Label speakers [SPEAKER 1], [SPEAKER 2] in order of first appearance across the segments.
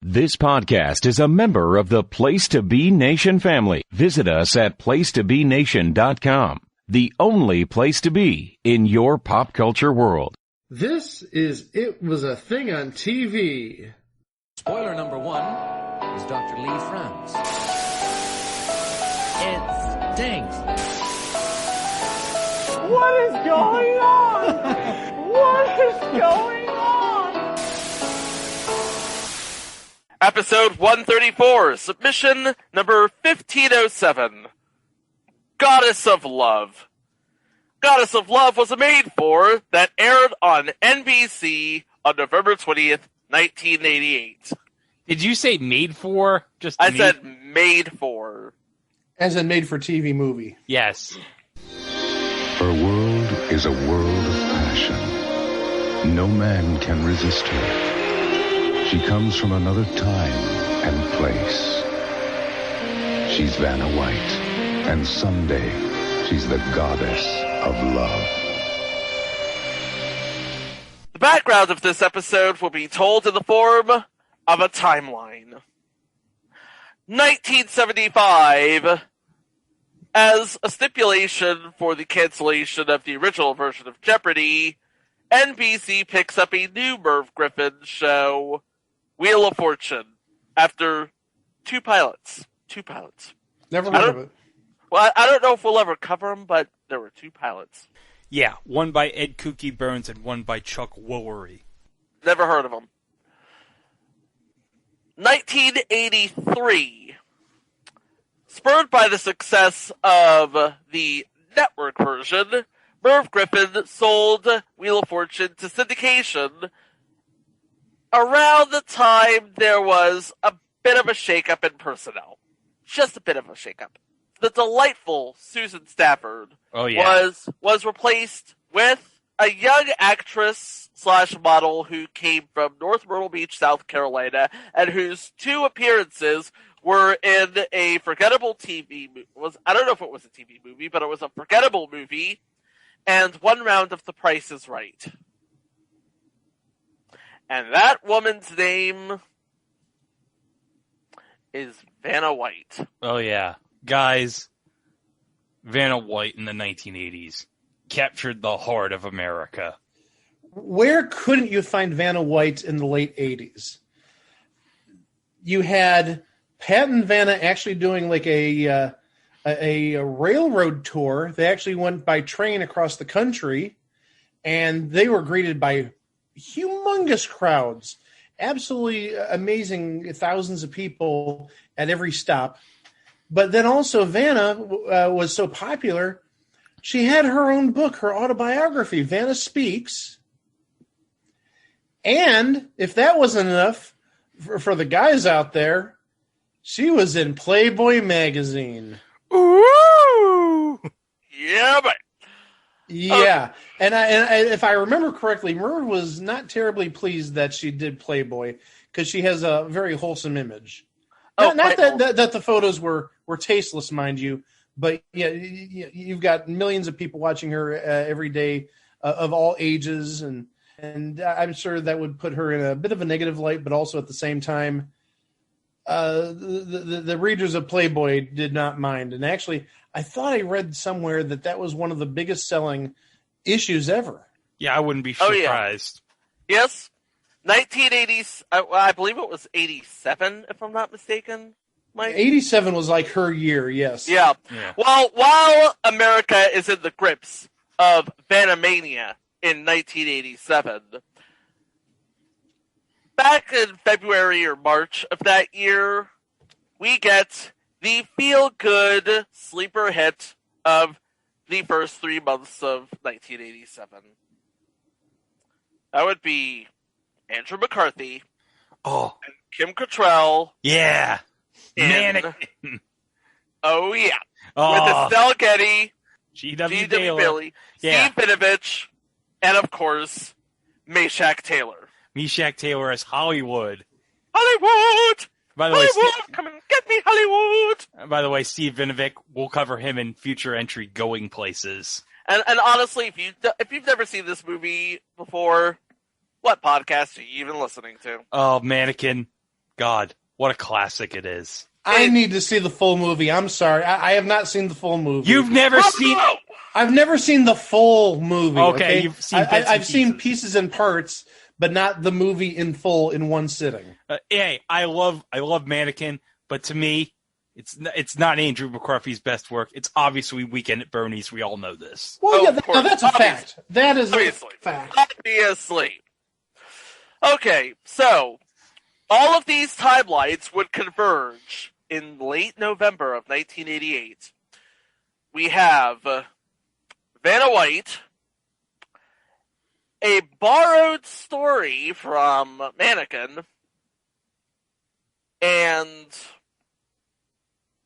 [SPEAKER 1] This podcast is a member of the Place to Be Nation family. Visit us at placetobenation.com, the only place to be in your pop culture world.
[SPEAKER 2] This is It Was a Thing on TV.
[SPEAKER 3] Spoiler number 1 is Dr. Lee Franz. It stinks.
[SPEAKER 4] What is going on? What is going on?
[SPEAKER 5] Episode 134, submission number 1507. Goddess of Love. Goddess of Love was a made for that aired on NBC on November 20th, 1988.
[SPEAKER 6] Did you say made for?
[SPEAKER 5] I said made for.
[SPEAKER 2] As a made-for-TV movie.
[SPEAKER 6] Yes.
[SPEAKER 7] Her world is a world of passion. No man can resist her. She comes from another time and place. She's Vanna White, and someday she's the goddess of love.
[SPEAKER 5] The background of this episode will be told in the form of a timeline. 1975, as a stipulation for the cancellation of the original version of Jeopardy, NBC picks up a new Merv Griffin show, Wheel of Fortune, after two pilots.
[SPEAKER 2] Never heard of it.
[SPEAKER 5] Well, I don't know if we'll ever cover them, but there were two pilots.
[SPEAKER 6] Yeah, one by Ed Kooky Burns and one by Chuck Woolery.
[SPEAKER 5] Never heard of them. 1983. Spurred by the success of the network version, Merv Griffin sold Wheel of Fortune to syndication. Around the time there was a bit of a shakeup in personnel. Just a bit of a shakeup. The delightful Susan Stafford was replaced with a young actress / model who came from North Myrtle Beach, South Carolina, and whose two appearances were in a forgettable TV movie. I don't know if it was a TV movie, but it was a forgettable movie, and one round of The Price is Right. And that woman's name is Vanna White.
[SPEAKER 6] Oh, yeah. Guys, Vanna White in the 1980s captured the heart of America.
[SPEAKER 2] Where couldn't you find Vanna White in the late 80s? You had Pat and Vanna actually doing like a railroad tour. They actually went by train across the country, and they were greeted by humongous crowds, absolutely amazing, thousands of people at every stop. But then also Vanna was so popular, she had her own book, her autobiography, Vanna Speaks. And if that wasn't enough for the guys out there, she was in Playboy magazine.
[SPEAKER 5] Ooh! Yeah, but
[SPEAKER 2] yeah, and if I remember correctly, Merv was not terribly pleased that she did Playboy because she has a very wholesome image. Not that the photos were tasteless, mind you, but yeah, you've got millions of people watching her every day of all ages, and I'm sure that would put her in a bit of a negative light, but also at the same time, the readers of Playboy did not mind. And actually, I thought I read somewhere that was one of the biggest selling issues ever.
[SPEAKER 6] Yeah, I wouldn't be surprised.
[SPEAKER 5] Yeah. Yes. 1980s, I believe it was 87, if I'm not mistaken. Mike?
[SPEAKER 2] 87 was like her year, yes.
[SPEAKER 5] Yeah. Well, while America is in the grips of Vanna-mania in 1987, back in February or March of that year, we get the feel-good sleeper hit of the first 3 months of 1987. That would be Andrew McCarthy and Kim Cattrall.
[SPEAKER 6] Yeah. Mannequin.
[SPEAKER 5] Oh, yeah. With Estelle Getty,
[SPEAKER 6] G.W.
[SPEAKER 5] Billy, Steve Vinovich, and, of course, Meshack Taylor.
[SPEAKER 6] Meshack Taylor as Hollywood.
[SPEAKER 5] Hollywood!
[SPEAKER 6] By the way,
[SPEAKER 5] come and get me, Hollywood!
[SPEAKER 6] By the way, Steve Vinovich, we'll cover him in future entry Going Places.
[SPEAKER 5] And honestly, if you've never seen this movie before, what podcast are you even listening to?
[SPEAKER 6] Oh, Mannequin. God, what a classic it is.
[SPEAKER 2] I need to see the full movie. I'm sorry. I have not seen the full movie.
[SPEAKER 6] You've never seen...
[SPEAKER 2] I've never seen the full movie.
[SPEAKER 6] Okay, you've seen bits and
[SPEAKER 2] I've seen
[SPEAKER 6] pieces.
[SPEAKER 2] pieces and parts, but not the movie in full in one sitting.
[SPEAKER 6] Hey, I love Mannequin, but to me, it's not Andrew McCarthy's best work. It's obviously Weekend at Bernie's. We all know this.
[SPEAKER 2] Well,
[SPEAKER 5] Oh,
[SPEAKER 2] yeah,
[SPEAKER 5] of course.
[SPEAKER 2] that's a fact. That is
[SPEAKER 5] Obviously.
[SPEAKER 2] a fact.
[SPEAKER 5] Obviously. Okay, so all of these timelines would converge in late November of 1988. We have Vanna White, a borrowed story from Mannequin, and,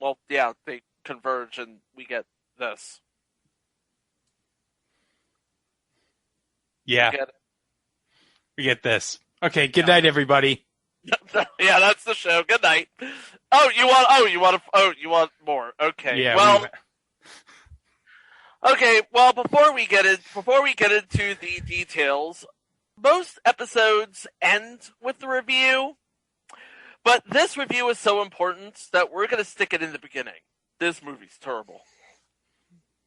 [SPEAKER 5] well, yeah, they converge and we get this.
[SPEAKER 6] Yeah,
[SPEAKER 5] We get
[SPEAKER 6] we get this. Okay, good night, everybody.
[SPEAKER 5] Yeah, that's the show. Good night. You want more. Okay.
[SPEAKER 6] Yeah.
[SPEAKER 5] Well, okay. Well, before we get into the details, most episodes end with the review, but this review is so important that we're going to stick it in the beginning. This movie's terrible.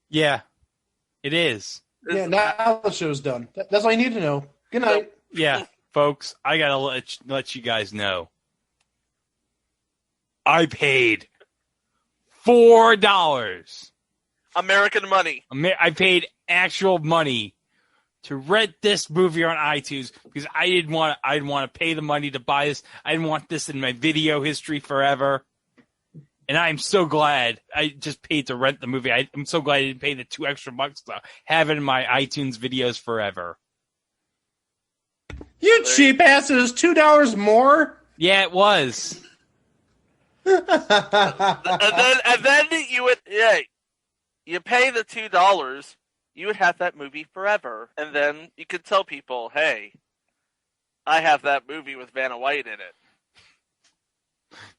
[SPEAKER 6] Yeah, it is.
[SPEAKER 2] Yeah, now the show's done. That's all you need to know. Good night.
[SPEAKER 6] Yeah, folks, I gotta let you guys know. I paid $4.
[SPEAKER 5] American money.
[SPEAKER 6] I paid actual money to rent this movie on iTunes because I didn't want to pay the money to buy this. I didn't want this in my video history forever. And I'm so glad I just paid to rent the movie. I'm so glad I didn't pay the $2 extra to have it in my iTunes videos forever.
[SPEAKER 2] You cheap ass! It was $2 more.
[SPEAKER 6] Yeah, it was.
[SPEAKER 5] and then you would you pay the $2, you would have that movie forever, and then you could tell people, hey, I have that movie with Vanna White in it.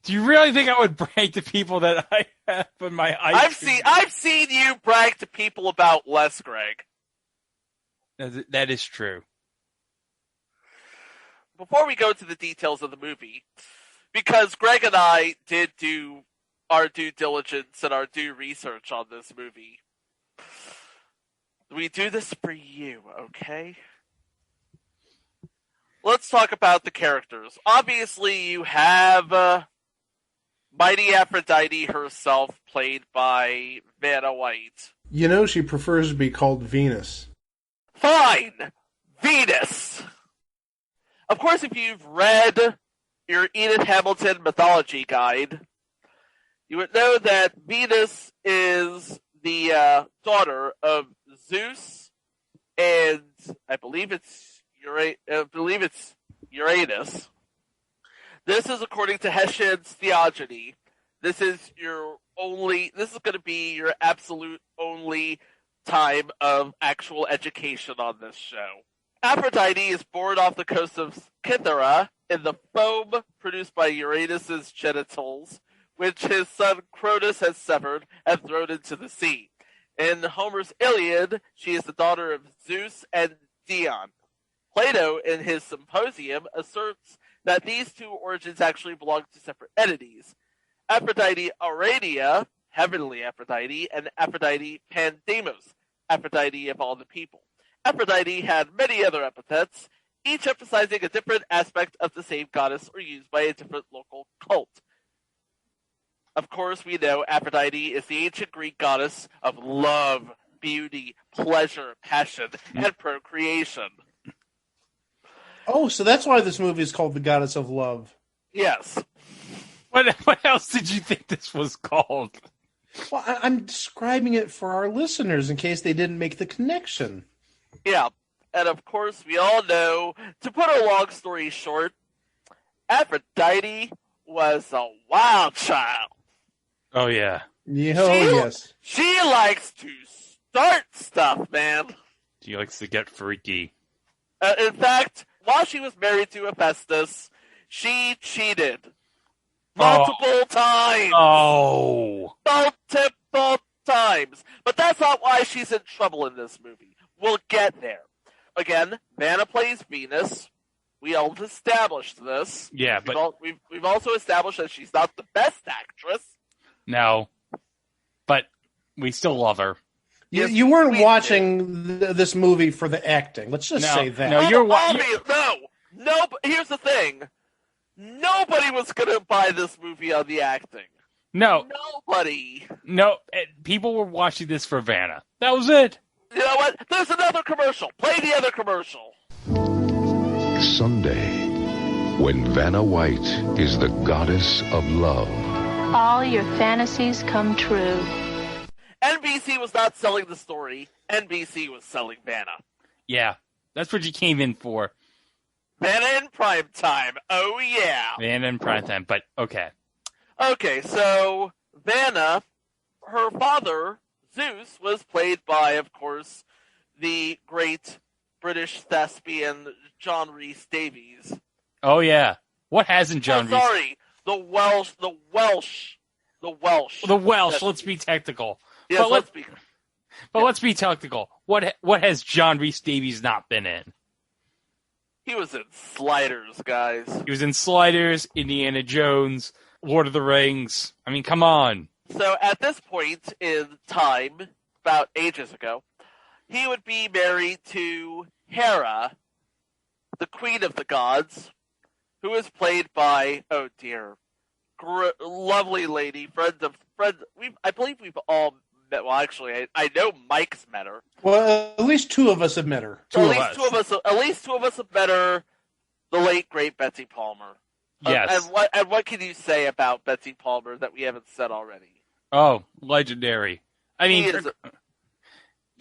[SPEAKER 6] Do you really think I would brag to people that I have in my iTunes?
[SPEAKER 5] I've seen you brag to people about less, Greg.
[SPEAKER 6] That is true.
[SPEAKER 5] Before we go to the details of the movie, because Greg and I did do our due diligence and our due research on this movie, we do this for you, okay? Let's talk about the characters. Obviously, you have Mighty Aphrodite herself, played by Vanna White.
[SPEAKER 2] You know she prefers to be called Venus.
[SPEAKER 5] Fine! Venus! Of course, if you've read your Enid Hamilton mythology guide, you would know that Venus is the daughter of Zeus, and I believe it's Uranus. This is according to Hesiod's theogony. This is going to be your absolute only time of actual education on this show. Aphrodite is born off the coast of Cythera in the foam produced by Uranus's genitals, which his son Cronus has severed and thrown into the sea. In Homer's Iliad, she is the daughter of Zeus and Dion. Plato, in his Symposium, asserts that these two origins actually belong to separate entities. Aphrodite Aurelia, heavenly Aphrodite, and Aphrodite Pandemos, Aphrodite of all the people. Aphrodite had many other epithets, each emphasizing a different aspect of the same goddess or used by a different local cult. Of course, we know Aphrodite is the ancient Greek goddess of love, beauty, pleasure, passion, and procreation.
[SPEAKER 2] Oh, so that's why this movie is called The Goddess of Love.
[SPEAKER 5] Yes.
[SPEAKER 6] What else did you think this was called?
[SPEAKER 2] Well, I'm describing it for our listeners in case they didn't make the connection.
[SPEAKER 5] Yeah. And of course, we all know, to put a long story short, Aphrodite was a wild child.
[SPEAKER 6] Oh, yeah.
[SPEAKER 2] Yes.
[SPEAKER 5] She likes to start stuff, man.
[SPEAKER 6] She likes to get freaky.
[SPEAKER 5] In fact, while she was married to Hephaestus, she cheated. Multiple times.
[SPEAKER 6] Oh.
[SPEAKER 5] Multiple times. But that's not why she's in trouble in this movie. We'll get there. Again, Vanna plays Venus. We all established this.
[SPEAKER 6] Yeah, but
[SPEAKER 5] we've also established that she's not the best actress.
[SPEAKER 6] no, but we still love her.
[SPEAKER 2] You weren't watching this movie for the acting. Let's just say that.
[SPEAKER 6] No,
[SPEAKER 5] No, but here's the thing. Nobody was going to buy this movie on the acting.
[SPEAKER 6] No.
[SPEAKER 5] Nobody.
[SPEAKER 6] No, people were watching this for Vanna. That was it.
[SPEAKER 5] You know what? There's another commercial. Play the other commercial.
[SPEAKER 7] Someday, when Vanna White is the goddess of love,
[SPEAKER 8] all your fantasies come true.
[SPEAKER 5] NBC was not selling the story. NBC was selling Vanna.
[SPEAKER 6] Yeah, that's what you came in for.
[SPEAKER 5] Vanna in prime time. Oh, yeah.
[SPEAKER 6] Vanna in prime time, but okay.
[SPEAKER 5] Okay, so Vanna, her father, Zeus, was played by, of course, the great British thespian John Rhys Davies.
[SPEAKER 6] Oh, yeah. What hasn't John Rhys...
[SPEAKER 5] Sorry, the Welsh.
[SPEAKER 6] Let's be technical.
[SPEAKER 5] Yes,
[SPEAKER 6] let's be technical. What has John Rhys Davies not been in?
[SPEAKER 5] He was in Sliders, guys.
[SPEAKER 6] He was in Sliders, Indiana Jones, Lord of the Rings. I mean, come on.
[SPEAKER 5] So at this point in time, about ages ago, he would be married to Hera, the queen of the gods, who is played by, oh dear, lovely lady, I believe we've all met, well actually, I know Mike's met her.
[SPEAKER 2] Well, at least two of us have met her.
[SPEAKER 5] At least two of us have met her, the late, great Betsy Palmer.
[SPEAKER 6] Yes.
[SPEAKER 5] And what can you say about Betsy Palmer that we haven't said already?
[SPEAKER 6] Oh, legendary. I mean,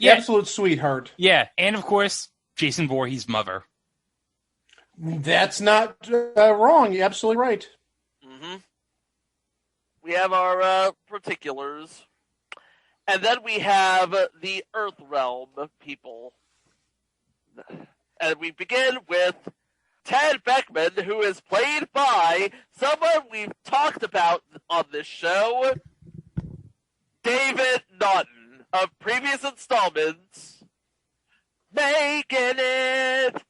[SPEAKER 2] absolute sweetheart.
[SPEAKER 6] Yeah, and of course, Jason Voorhees' mother.
[SPEAKER 2] That's not wrong. You're absolutely right.
[SPEAKER 5] Mm-hmm. We have our particulars. And then we have the Earth Realm people. And we begin with Ted Beckman, who is played by someone we've talked about on this show, David Naughton, of previous installments. Making it!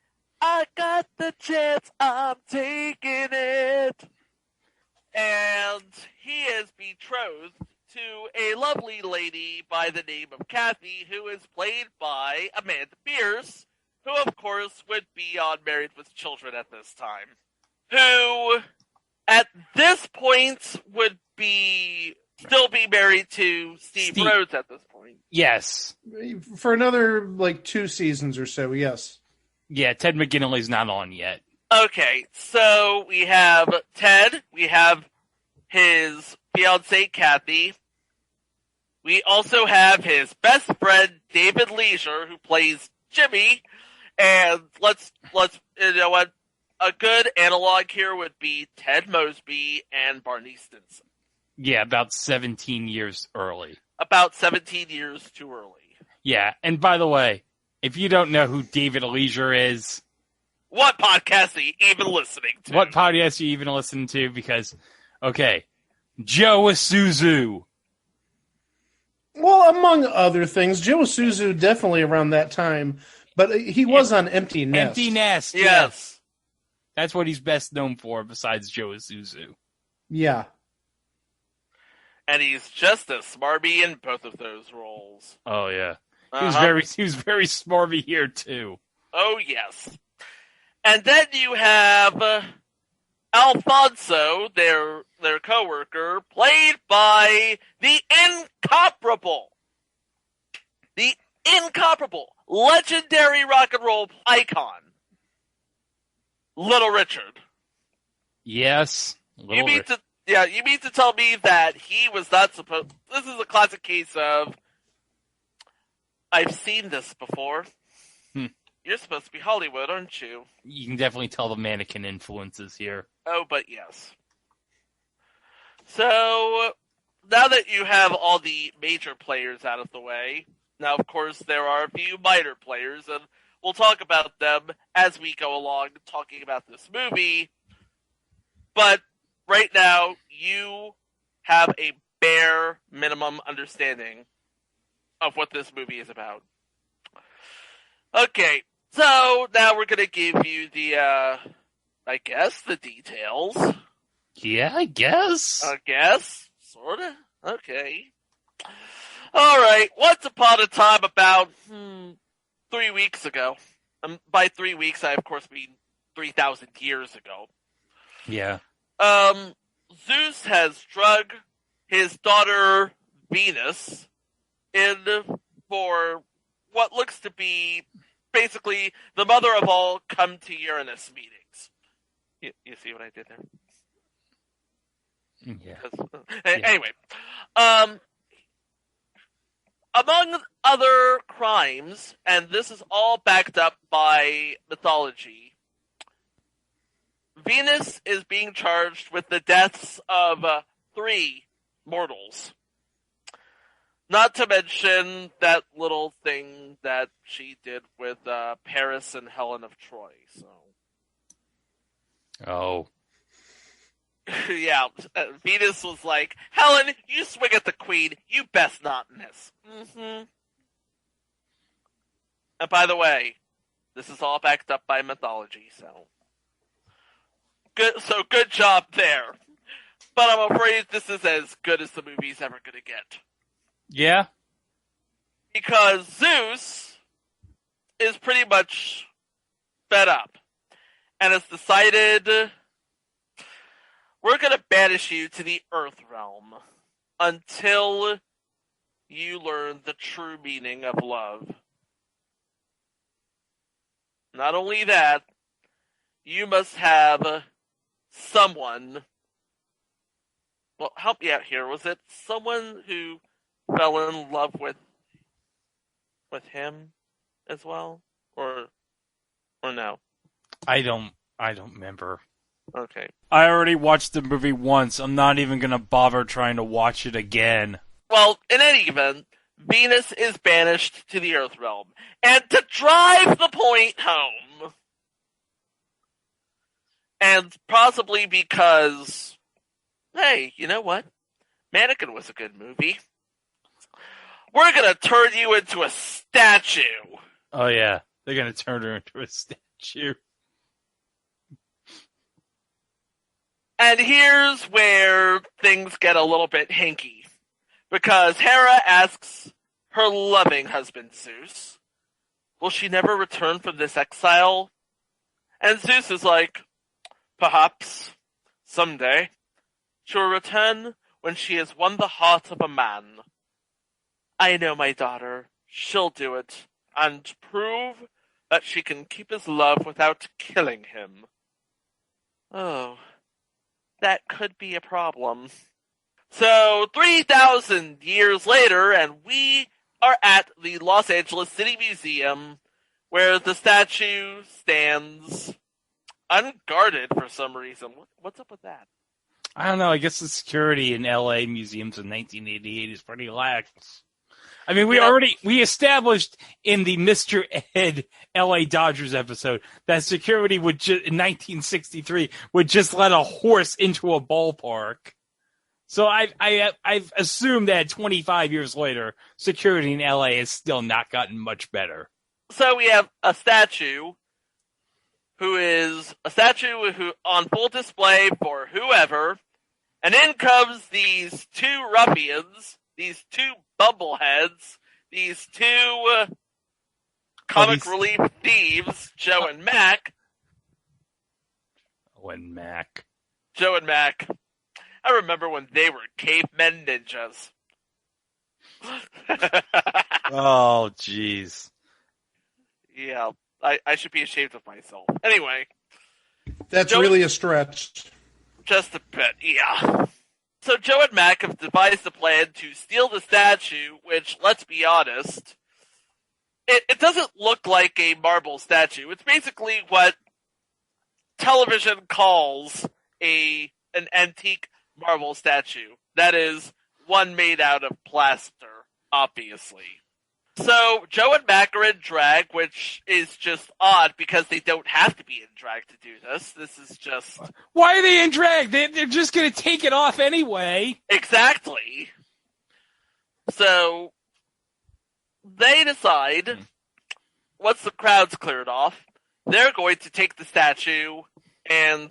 [SPEAKER 5] I got the chance, I'm taking it! And he is betrothed to a lovely lady by the name of Kathy, who is played by Amanda Pierce, who of course would be on Married with Children at this time. Who, at this point, would still be married to Steve Rhodes at this point.
[SPEAKER 6] Yes.
[SPEAKER 2] For another, 2 seasons or so, yes.
[SPEAKER 6] Yeah, Ted McGinley's not on yet.
[SPEAKER 5] Okay, so we have Ted, we have his fiancée, Kathy. We also have his best friend, David Leisure, who plays Jimmy. And let's you know what, a good analog here would be Ted Mosby and Barney Stinson.
[SPEAKER 6] Yeah, about 17 years early.
[SPEAKER 5] About 17 years too early.
[SPEAKER 6] Yeah, and by the way, if you don't know who David Leisure is...
[SPEAKER 5] What podcast are you even listening to?
[SPEAKER 6] What podcast are you even listening to? Because, okay, Joe Isuzu.
[SPEAKER 2] Well, among other things, Joe Isuzu definitely around that time, but he was on Empty Nest.
[SPEAKER 6] Empty Nest,
[SPEAKER 5] yes.
[SPEAKER 6] That's what he's best known for besides Joe Isuzu.
[SPEAKER 2] Yeah.
[SPEAKER 5] And he's just as smarmy in both of those roles.
[SPEAKER 6] Oh, yeah.
[SPEAKER 5] Uh-huh.
[SPEAKER 6] He was very smarmy here, too.
[SPEAKER 5] Oh, yes. And then you have Alfonso, their co-worker, played by the incomparable, legendary rock and roll icon, Little Richard.
[SPEAKER 6] Yes.
[SPEAKER 5] You mean to tell me that he was not supposed... This is a classic case of, I've seen this before. You're supposed to be Hollywood, aren't you?
[SPEAKER 6] You can definitely tell the mannequin influences here.
[SPEAKER 5] Oh, but yes. So, now that you have all the major players out of the way, now, of course, there are a few minor players, and we'll talk about them as we go along talking about this movie. But right now, you have a bare minimum understanding of what this movie is about. Okay, so now we're going to give you the I guess, the details.
[SPEAKER 6] Yeah, I guess.
[SPEAKER 5] Sorta. Okay. Alright, once upon a time about 3 weeks ago. By 3 weeks, I of course mean 3,000 years ago.
[SPEAKER 6] Yeah.
[SPEAKER 5] Zeus has drug his daughter Venus in for what looks to be basically the mother of all come to Uranus meetings. You see what I did there?
[SPEAKER 6] Yeah.
[SPEAKER 5] Anyway, among other crimes, and this is all backed up by mythology, Venus is being charged with the deaths of 3 mortals. Not to mention that little thing that she did with Paris and Helen of Troy. So,
[SPEAKER 6] Oh.
[SPEAKER 5] yeah, Venus was like, Helen, you swing at the queen. You best not miss. Mm-hmm. And by the way, this is all backed up by mythology, so good job there. But I'm afraid this is as good as the movie's ever going to get.
[SPEAKER 6] Yeah?
[SPEAKER 5] Because Zeus is pretty much fed up and has decided, we're going to banish you to the Earth realm until you learn the true meaning of love. Not only that, you must have someone. Well, help me out here. Was it someone who fell in love with him as well, or no?
[SPEAKER 6] I don't remember.
[SPEAKER 5] Okay.
[SPEAKER 6] I already watched the movie once. I'm not even gonna bother trying to watch it again.
[SPEAKER 5] Well, in any event, Venus is banished to the Earth realm, and to drive the point home, and possibly because, hey, you know what? Mannequin was a good movie. We're gonna turn you into a statue.
[SPEAKER 6] Oh yeah, they're gonna turn her into a statue.
[SPEAKER 5] And here's where things get a little bit hinky. Because Hera asks her loving husband Zeus, will she never return from this exile? And Zeus is like, perhaps, someday, she will return when she has won the heart of a man. I know my daughter, she'll do it, and prove that she can keep his love without killing him. Oh, that could be a problem. So, 3,000 years later, and we are at the Los Angeles City Museum, where the statue stands unguarded for some reason. What's up with that?
[SPEAKER 6] I don't know. I guess the security in L.A. museums in 1988 is pretty lax. I mean, we established in the Mr. Ed L.A. Dodgers episode that security would in 1963 would just let a horse into a ballpark. So I've assumed that 25 years later, security in L.A. has still not gotten much better.
[SPEAKER 5] So we have a statue who on full display for whoever, and in comes these 2 ruffians, these 2 bumbleheads, these 2 comic relief thieves, Joe and Mac. Joe and Mac. I remember when they were cavemen ninjas.
[SPEAKER 6] Oh, jeez.
[SPEAKER 5] Yeah, I should be ashamed of myself. Anyway.
[SPEAKER 2] That's really a stretch.
[SPEAKER 5] Just a bit, yeah. So Joe and Mac have devised a plan to steal the statue, which, let's be honest, it doesn't look like a marble statue. It's basically what television calls an antique marble statue. That is, one made out of plaster, obviously. So Joe and Mac are in drag, which is just odd because they don't have to be in drag to do this. This is just...
[SPEAKER 6] Why are they in drag? They're just going to take it off anyway.
[SPEAKER 5] Exactly. So they decide, once the crowd's cleared off, they're going to take the statue And,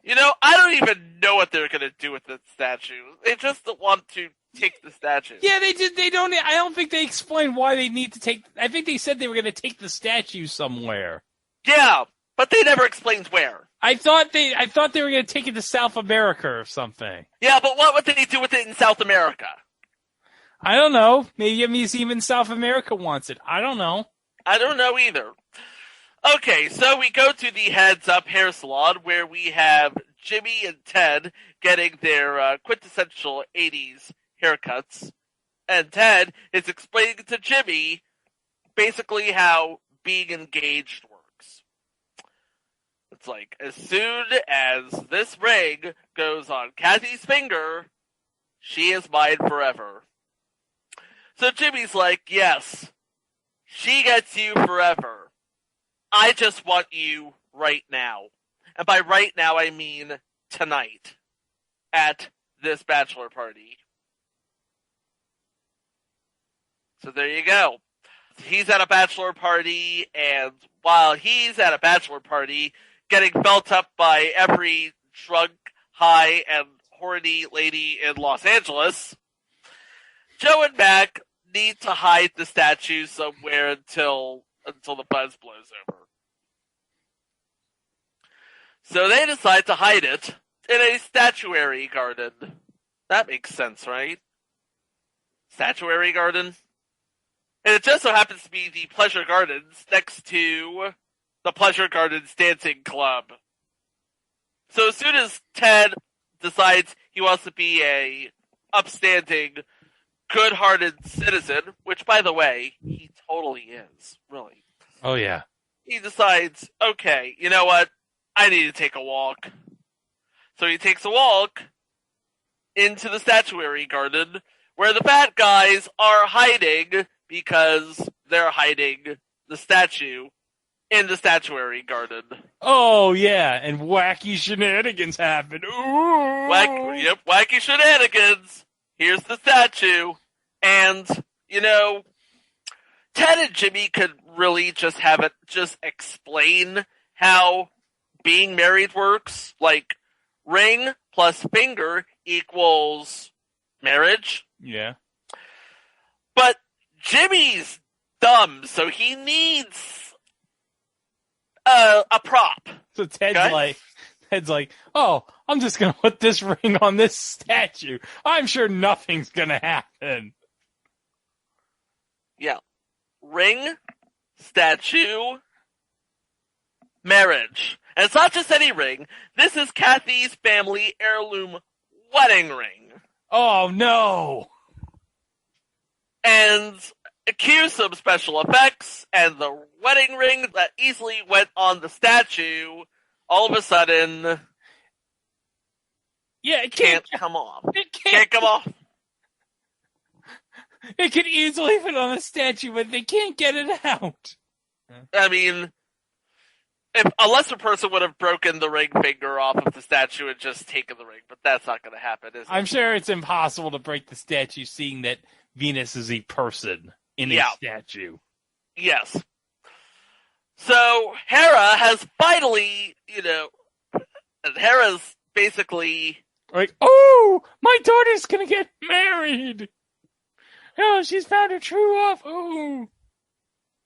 [SPEAKER 5] I don't even know what they're going to do with the statue. They just want to take the statue.
[SPEAKER 6] Yeah, they don't. I don't think they explained why they need to take. I think they said they were going to take the statue somewhere.
[SPEAKER 5] Yeah, but they never explained where.
[SPEAKER 6] I thought they were going to take it to South America or something.
[SPEAKER 5] Yeah, but what would they do with it in South America?
[SPEAKER 6] I don't know. Maybe a museum in South America wants it. I don't know.
[SPEAKER 5] I don't know either. Okay, so we go to the Heads Up hair salon where we have Jimmy and Ted getting their quintessential 80s haircuts. And Ted is explaining to Jimmy basically how being engaged works. It's like, as soon as this ring goes on Kathy's finger, she is mine forever. So Jimmy's like, yes, she gets you forever. I just want you right now. And by right now, I mean tonight at this bachelor party. So there you go. He's at a bachelor party, and while he's at a bachelor party, getting felt up by every drunk, high, and horny lady in Los Angeles, Joe and Mac need to hide the statue somewhere until the buzz blows over. So they decide to hide it in a statuary garden. That makes sense, right? Statuary garden? And it just so happens to be the Pleasure Gardens next to the Pleasure Gardens Dancing Club. So as soon as Ted decides he wants to be a upstanding, good-hearted citizen, which, by the way, he totally is, really.
[SPEAKER 6] Oh, yeah.
[SPEAKER 5] He decides, okay, you know what? I need to take a walk. So he takes a walk into the statuary garden where the bad guys are hiding because they're hiding the statue in the statuary garden.
[SPEAKER 6] Oh, yeah, and wacky shenanigans happen. Ooh!
[SPEAKER 5] Wacky shenanigans. Here's the statue. And, Ted and Jimmy could really just have it just explain how being married works. Like, ring plus finger equals marriage.
[SPEAKER 6] Yeah.
[SPEAKER 5] But Jimmy's dumb, so he needs a prop.
[SPEAKER 6] So Ted's like, oh, I'm just going to put this ring on this statue. I'm sure nothing's going to happen.
[SPEAKER 5] Yeah. Ring, statue, marriage. And it's not just any ring. This is Kathy's family heirloom wedding ring.
[SPEAKER 6] Oh, no.
[SPEAKER 5] And cue some special effects, and the wedding ring that easily went on the statue, all of a sudden,
[SPEAKER 6] it
[SPEAKER 5] can't come off.
[SPEAKER 6] It
[SPEAKER 5] can't come off.
[SPEAKER 6] It could easily fit on the statue, but they can't get it out.
[SPEAKER 5] I mean, unless a person would have broken the ring finger off of the statue and just taken the ring, but that's not going to happen, is it?
[SPEAKER 6] I'm sure it's impossible to break the statue, seeing that Venus is a person in a statue.
[SPEAKER 5] Yes. So Hera has finally, and Hera's basically
[SPEAKER 6] like, oh, my daughter's going to get married. Oh, she's found her true love. Oh.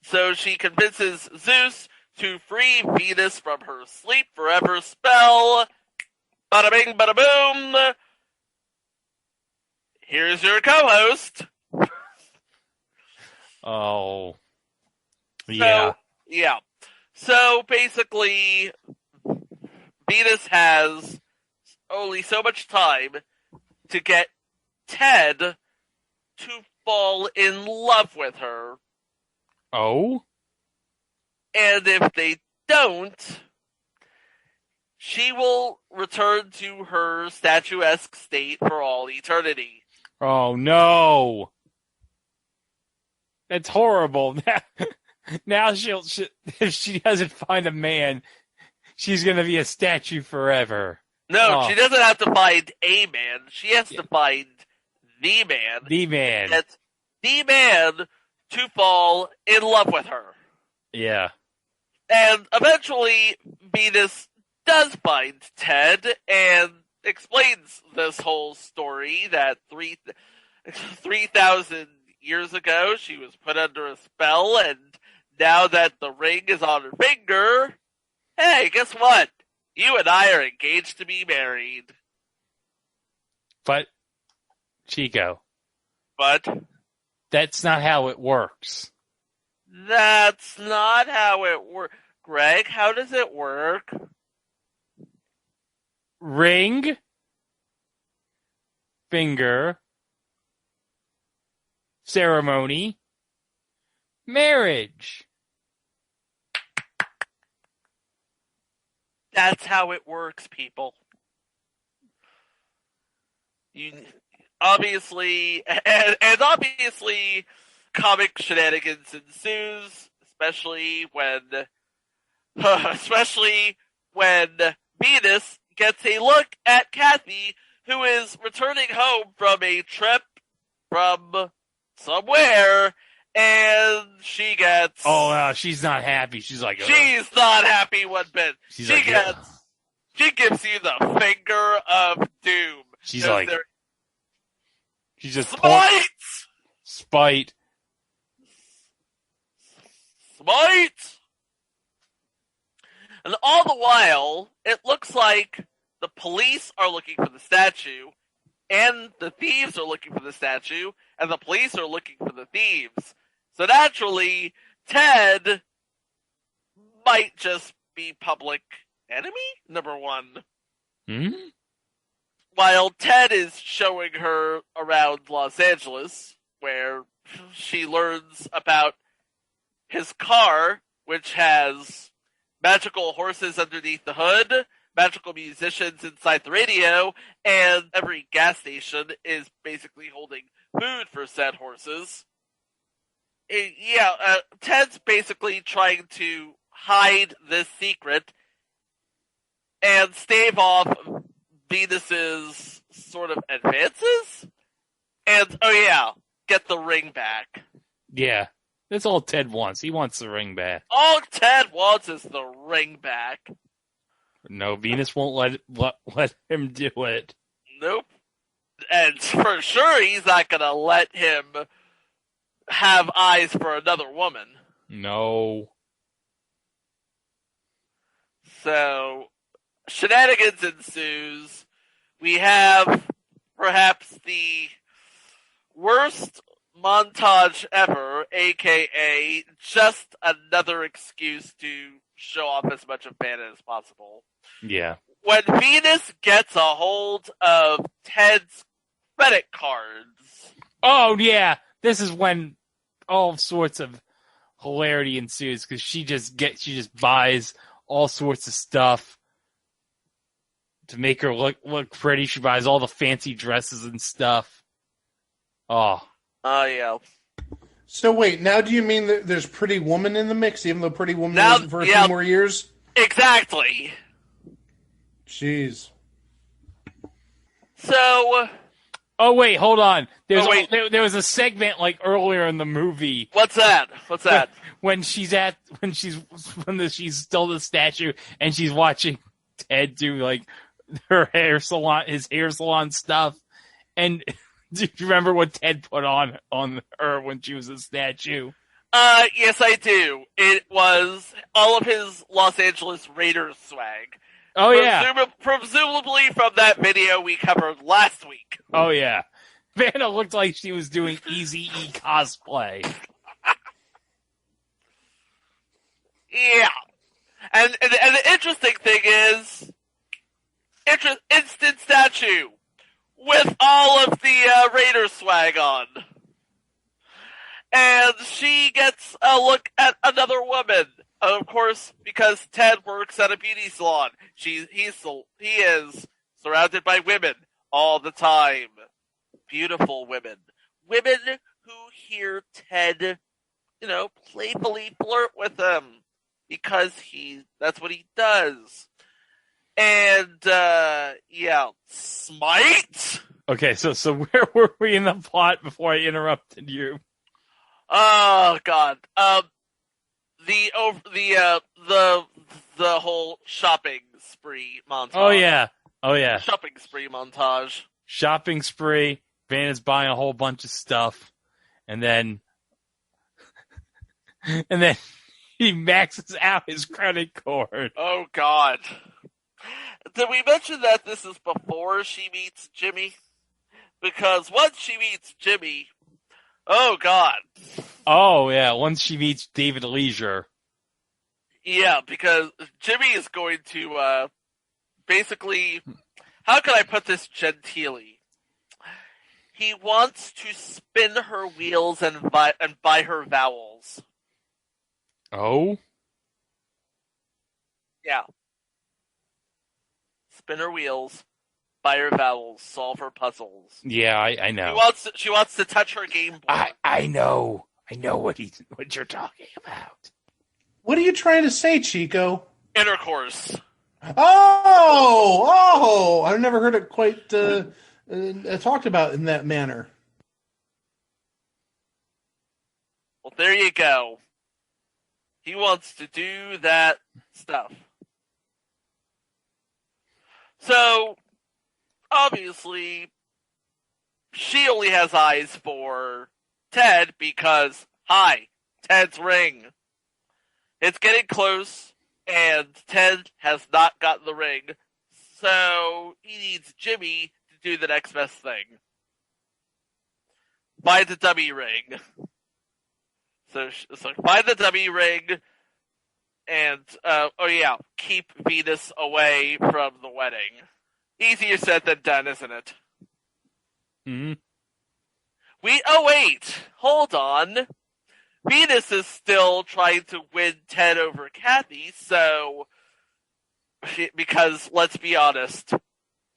[SPEAKER 5] So she convinces Zeus to free Venus from her sleep forever spell. Bada bing, bada boom. Here's your co-host.
[SPEAKER 6] Oh. Yeah.
[SPEAKER 5] So basically, Venus has only so much time to get Ted to fall in love with her.
[SPEAKER 6] Oh?
[SPEAKER 5] And if they don't, she will return to her statuesque state for all eternity.
[SPEAKER 6] Oh, no. That's horrible. Now if she doesn't find a man, she's going to be a statue forever.
[SPEAKER 5] No, she doesn't have to find a man. She has to find the man.
[SPEAKER 6] The man.
[SPEAKER 5] That's the man to fall in love with her.
[SPEAKER 6] Yeah.
[SPEAKER 5] And eventually, Venus does find Ted and explains this whole story that 3,000 years ago she was put under a spell, and now that the ring is on her finger, hey, guess what? You and I are engaged to be married.
[SPEAKER 6] But, Chico.
[SPEAKER 5] But
[SPEAKER 6] that's not how it works.
[SPEAKER 5] That's not how it works. Greg, how does it work?
[SPEAKER 6] Ring, finger, ceremony, marriage.
[SPEAKER 5] That's how it works, people. You obviously, and obviously, comic shenanigans ensues, especially when Venus gets a look at Kathy, who is returning home from a trip from somewhere, and she gets...
[SPEAKER 6] Oh, no, she's not happy. She's like...
[SPEAKER 5] She's not happy one bit. She
[SPEAKER 6] gives
[SPEAKER 5] you the finger of doom.
[SPEAKER 6] She's like... She's just...
[SPEAKER 5] Spite! And all the while, it looks like the police are looking for the statue, and the thieves are looking for the statue, and the police are looking for the thieves. So naturally, Ted might just be public enemy number one.
[SPEAKER 6] Hmm?
[SPEAKER 5] While Ted is showing her around Los Angeles, where she learns about his car, which has magical horses underneath the hood, magical musicians inside the radio, and every gas station is basically holding food for said horses. Ted's basically trying to hide this secret and stave off Venus's sort of advances. And, get the ring back.
[SPEAKER 6] Yeah, that's all Ted wants. He wants the ring back.
[SPEAKER 5] All Ted wants is the ring back.
[SPEAKER 6] No, Venus won't let him do it.
[SPEAKER 5] Nope. And for sure he's not going to let him have eyes for another woman.
[SPEAKER 6] No.
[SPEAKER 5] So, shenanigans ensues. We have perhaps the worst montage ever, aka just another excuse to show off as much of Vanna as possible.
[SPEAKER 6] Yeah.
[SPEAKER 5] When Venus gets a hold of Ted's credit cards.
[SPEAKER 6] Oh, yeah. This is when all sorts of hilarity ensues, because she just buys all sorts of stuff to make her look pretty. She buys all the fancy dresses and stuff. Oh.
[SPEAKER 5] Oh, yeah.
[SPEAKER 2] So wait, now do you mean that there's Pretty Woman in the mix, even though Pretty Woman isn't for a few more years?
[SPEAKER 5] Exactly.
[SPEAKER 2] Jeez.
[SPEAKER 5] So...
[SPEAKER 6] Oh, wait, hold on. There was a segment like earlier in the movie.
[SPEAKER 5] What's that?
[SPEAKER 6] When she's still the statue and she's watching Ted do like his hair salon stuff. And do you remember what Ted put on her when she was a statue?
[SPEAKER 5] Yes, I do. It was all of his Los Angeles Raiders swag.
[SPEAKER 6] Oh, yeah.
[SPEAKER 5] Presumably from that video we covered last week.
[SPEAKER 6] Oh, yeah. Vanna looked like she was doing Eazy-E cosplay.
[SPEAKER 5] Yeah. And the interesting thing is, instant statue with all of the Raider swag on. And she gets a look at another woman. Of course, because Ted works at a beauty salon. He is surrounded by women all the time. Beautiful women. Women who hear Ted, playfully flirt with them. Because that's what he does. And, smite?
[SPEAKER 6] Okay, so where were we in the plot before I interrupted you?
[SPEAKER 5] Oh, God. the whole shopping spree montage.
[SPEAKER 6] Oh yeah.
[SPEAKER 5] Shopping spree montage.
[SPEAKER 6] Shopping spree. Vanna's buying a whole bunch of stuff, and then he maxes out his credit card.
[SPEAKER 5] Oh God! Did we mention that this is before she meets Jimmy? Because once she meets Jimmy, oh God!
[SPEAKER 6] Oh yeah, once she meets David Leisure.
[SPEAKER 5] Yeah, because Jimmy is going to basically, how can I put this genteelly? He wants to spin her wheels and buy her vowels.
[SPEAKER 6] Oh?
[SPEAKER 5] Yeah. Spin her wheels, buy her vowels, solve her puzzles.
[SPEAKER 6] Yeah, I know.
[SPEAKER 5] She wants to touch her game board.
[SPEAKER 6] I know. I know what you're talking about.
[SPEAKER 2] What are you trying to say, Chico?
[SPEAKER 5] Intercourse.
[SPEAKER 2] Oh! I've never heard it quite talked about in that manner.
[SPEAKER 5] Well, there you go. He wants to do that stuff. So, obviously, she only has eyes for Ted because, hi, Ted's ring. It's getting close, and Ted has not gotten the ring, so he needs Jimmy to do the next best thing. Buy the dummy ring. So buy the dummy ring, and, keep Venus away from the wedding. Easier said than done, isn't it?
[SPEAKER 6] Mm-hmm.
[SPEAKER 5] Wait, hold on. Venus is still trying to win Ted over Kathy, because, let's be honest,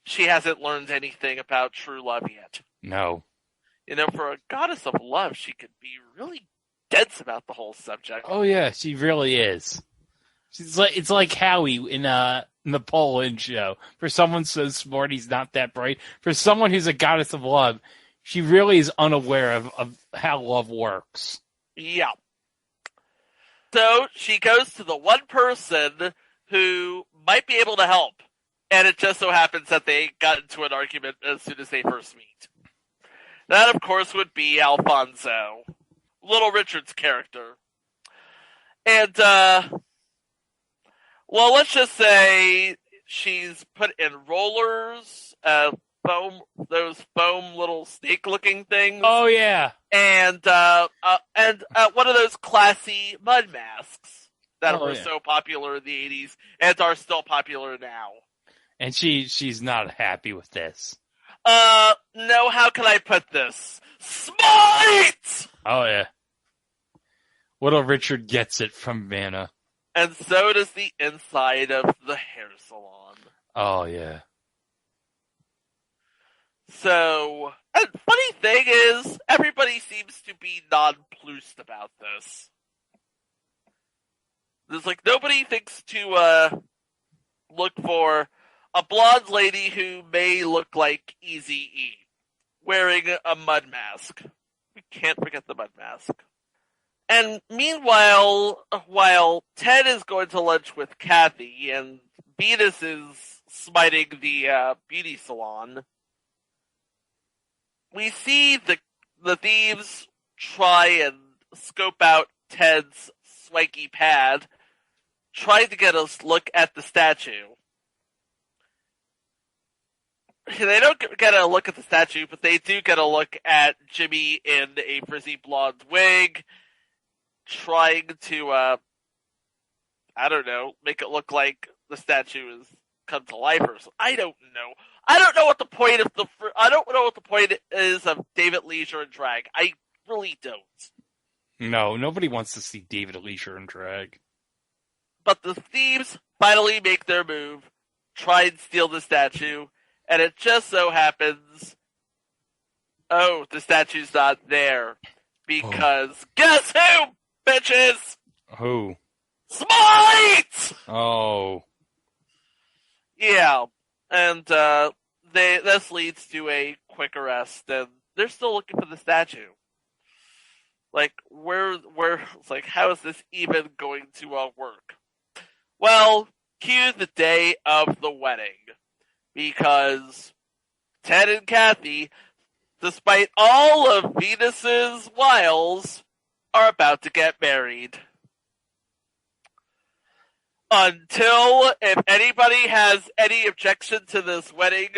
[SPEAKER 5] she hasn't learned anything about true love yet.
[SPEAKER 6] No.
[SPEAKER 5] For a goddess of love, she could be really dense about the whole subject.
[SPEAKER 6] Oh yeah, she really is. It's like Howie in the Poland show. For someone so smart, he's not that bright. For someone who's a goddess of love, she really is unaware of how love works.
[SPEAKER 5] Yeah. So she goes to the one person who might be able to help, and it just so happens that they got into an argument as soon as they first meet. That, of course, would be Alfonso, Little Richard's character. And, let's just say she's put in rollers, those foam little snake-looking things.
[SPEAKER 6] Oh yeah,
[SPEAKER 5] and one of those classy mud masks that were so popular in the 80s and are still popular now.
[SPEAKER 6] And she's not happy with this.
[SPEAKER 5] No, how can I put this? Smite!
[SPEAKER 6] Oh yeah. Little Richard gets it from Vanna.
[SPEAKER 5] And so does the inside of the hair salon.
[SPEAKER 6] Oh yeah.
[SPEAKER 5] So, and funny thing is, everybody seems to be nonplussed about this. There's nobody thinks to, look for a blonde lady who may look like Eazy-E, wearing a mud mask. We can't forget the mud mask. And meanwhile, while Ted is going to lunch with Kathy, and Venus is smiting the, beauty salon, we see the thieves try and scope out Ted's swanky pad, trying to get a look at the statue. They don't get a look at the statue, but they do get a look at Jimmy in a frizzy blonde wig, trying to, make it look like the statue has come to life or something. I don't know. I don't know what the point is of David Leisure and drag. I really don't.
[SPEAKER 6] No, nobody wants to see David Leisure in drag.
[SPEAKER 5] But the thieves finally make their move, try and steal the statue, and it just so happens, the statue's not there. Because guess who, bitches?
[SPEAKER 6] Who?
[SPEAKER 5] Smite!
[SPEAKER 6] Oh.
[SPEAKER 5] Yeah. And this leads to a quick arrest, and they're still looking for the statue. Like, it's like, how is this even going to work? Well, cue the day of the wedding. Because Ted and Kathy, despite all of Venus's wiles, are about to get married. Until, if anybody has any objection to this wedding,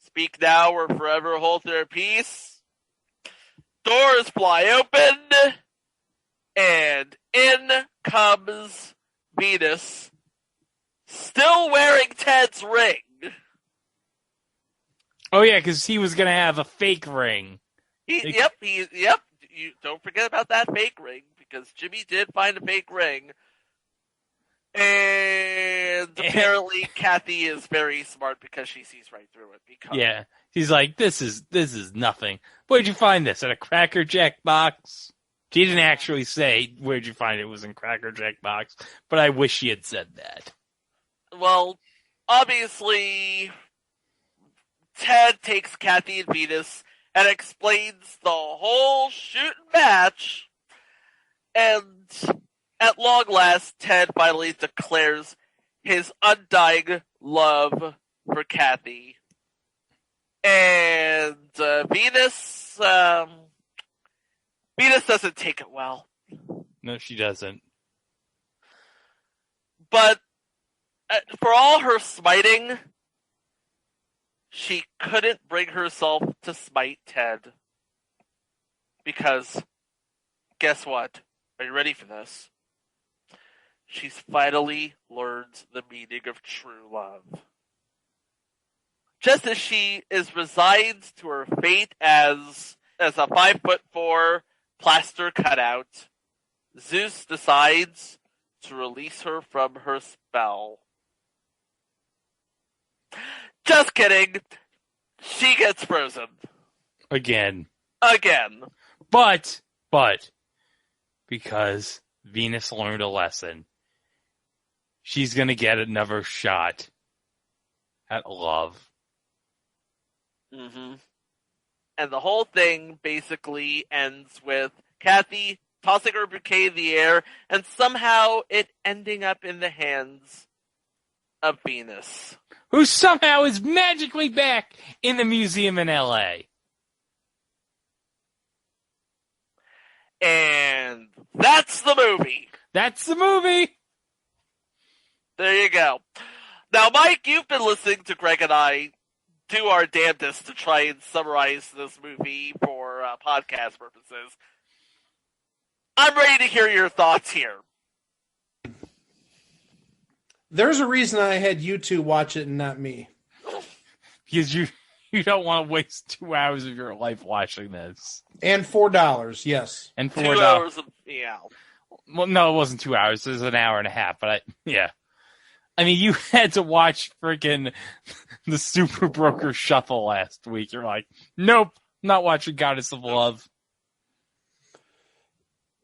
[SPEAKER 5] speak now or forever hold their peace. Doors fly open, and in comes Venus, still wearing Ted's ring.
[SPEAKER 6] Oh yeah, because he was gonna have a fake ring.
[SPEAKER 5] Yep. You don't forget about that fake ring, because Jimmy did find a fake ring. And apparently Kathy is very smart because she sees right through it.
[SPEAKER 6] Yeah, she's like, this is nothing. Where'd you find this? In a Cracker Jack box? She didn't actually say where'd you find it. It was in Cracker Jack box, but I wish she had said that.
[SPEAKER 5] Well, obviously, Ted takes Kathy and Venus and explains the whole shoot match, and at long last, Ted finally declares his undying love for Kathy. And Venus doesn't take it well.
[SPEAKER 6] No, she doesn't.
[SPEAKER 5] But for all her smiting, she couldn't bring herself to smite Ted. Because, guess what? Are you ready for this? She's finally learned the meaning of true love. Just as she is resigned to her fate as a 5'4" plaster cutout, Zeus decides to release her from her spell. Just kidding. She gets frozen.
[SPEAKER 6] Again.
[SPEAKER 5] But,
[SPEAKER 6] because Venus learned a lesson, she's going to get another shot at love.
[SPEAKER 5] Mm-hmm. And the whole thing basically ends with Kathy tossing her bouquet in the air and somehow it ending up in the hands of Venus.
[SPEAKER 6] Who somehow is magically back in the museum in L.A.
[SPEAKER 5] And that's the movie. There you go. Now, Mike, you've been listening to Greg and I do our damnedest to try and summarize this movie for podcast purposes. I'm ready to hear your thoughts here.
[SPEAKER 2] There's a reason I had you two watch it and not me.
[SPEAKER 6] Because you don't want to waste 2 hours of your life watching this.
[SPEAKER 2] And $4, yes.
[SPEAKER 6] And $4.
[SPEAKER 5] 2 hours of, yeah.
[SPEAKER 6] Well, no, it wasn't 2 hours. It was an hour and a half. But I mean, you had to watch freaking the Super Broker Shuffle last week. You're like, nope, not watching Goddess of Love.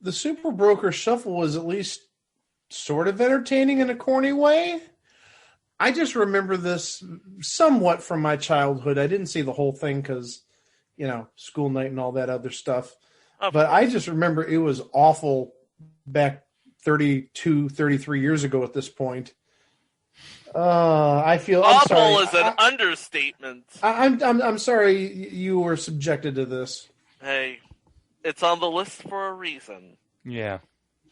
[SPEAKER 2] The Super Broker Shuffle was at least sort of entertaining in a corny way. I just remember this somewhat from my childhood. I didn't see the whole thing because, school night and all that other stuff. But I just remember it was awful back 32, 33 years ago at this point. I feel
[SPEAKER 5] awful
[SPEAKER 2] I'm sorry.
[SPEAKER 5] is an understatement.
[SPEAKER 2] I'm sorry you were subjected to this.
[SPEAKER 5] Hey, it's on the list for a reason.
[SPEAKER 6] Yeah.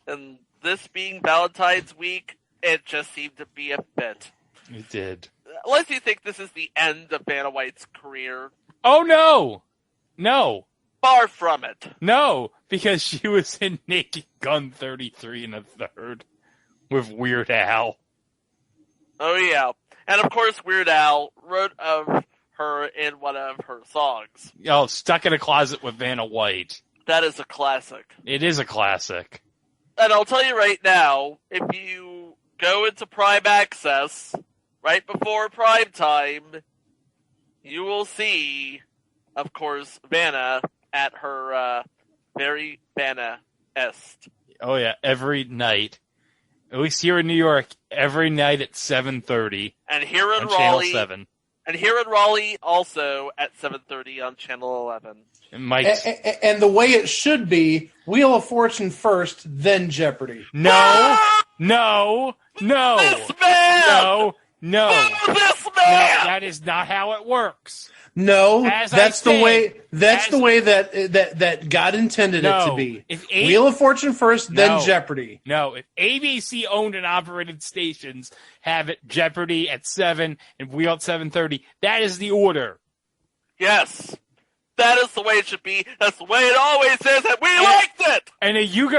[SPEAKER 5] And this being Valentine's week, it just seemed to be a fit.
[SPEAKER 6] It did.
[SPEAKER 5] Unless you think this is the end of Vanna White's career.
[SPEAKER 6] Oh, no! No.
[SPEAKER 5] Far from it.
[SPEAKER 6] No, because she was in Naked Gun 33 and a third with Weird Al.
[SPEAKER 5] Oh, yeah. And, of course, Weird Al wrote of her in one of her songs.
[SPEAKER 6] Oh, Stuck in a Closet with Vanna White.
[SPEAKER 5] That is a classic.
[SPEAKER 6] It is a classic.
[SPEAKER 5] And I'll tell you right now, if you go into Prime Access right before Prime Time, you will see, of course, Vanna at her very Vanna-est.
[SPEAKER 6] Oh, yeah, every night. At least here in New York, every night at 7:30.
[SPEAKER 5] And here in
[SPEAKER 6] on
[SPEAKER 5] Raleigh,
[SPEAKER 6] Channel 7.
[SPEAKER 5] And here in Raleigh, also at 7:30 on Channel 11.
[SPEAKER 6] And Mike.
[SPEAKER 2] And the way it should be, Wheel of Fortune first, then Jeopardy.
[SPEAKER 6] No.
[SPEAKER 5] This man!
[SPEAKER 6] No.
[SPEAKER 5] This
[SPEAKER 6] No,
[SPEAKER 5] man!
[SPEAKER 6] that is not how it works.
[SPEAKER 2] No,
[SPEAKER 6] As I
[SPEAKER 2] that's the
[SPEAKER 6] said,
[SPEAKER 2] way. That's the way that God intended it to be. Wheel of Fortune first, then Jeopardy.
[SPEAKER 6] No, if ABC owned and operated stations have it Jeopardy at 7 and Wheel at 7:30, that is the order.
[SPEAKER 5] Yes. That is the way it should be. That's the way it always is, and we liked it!
[SPEAKER 6] And are you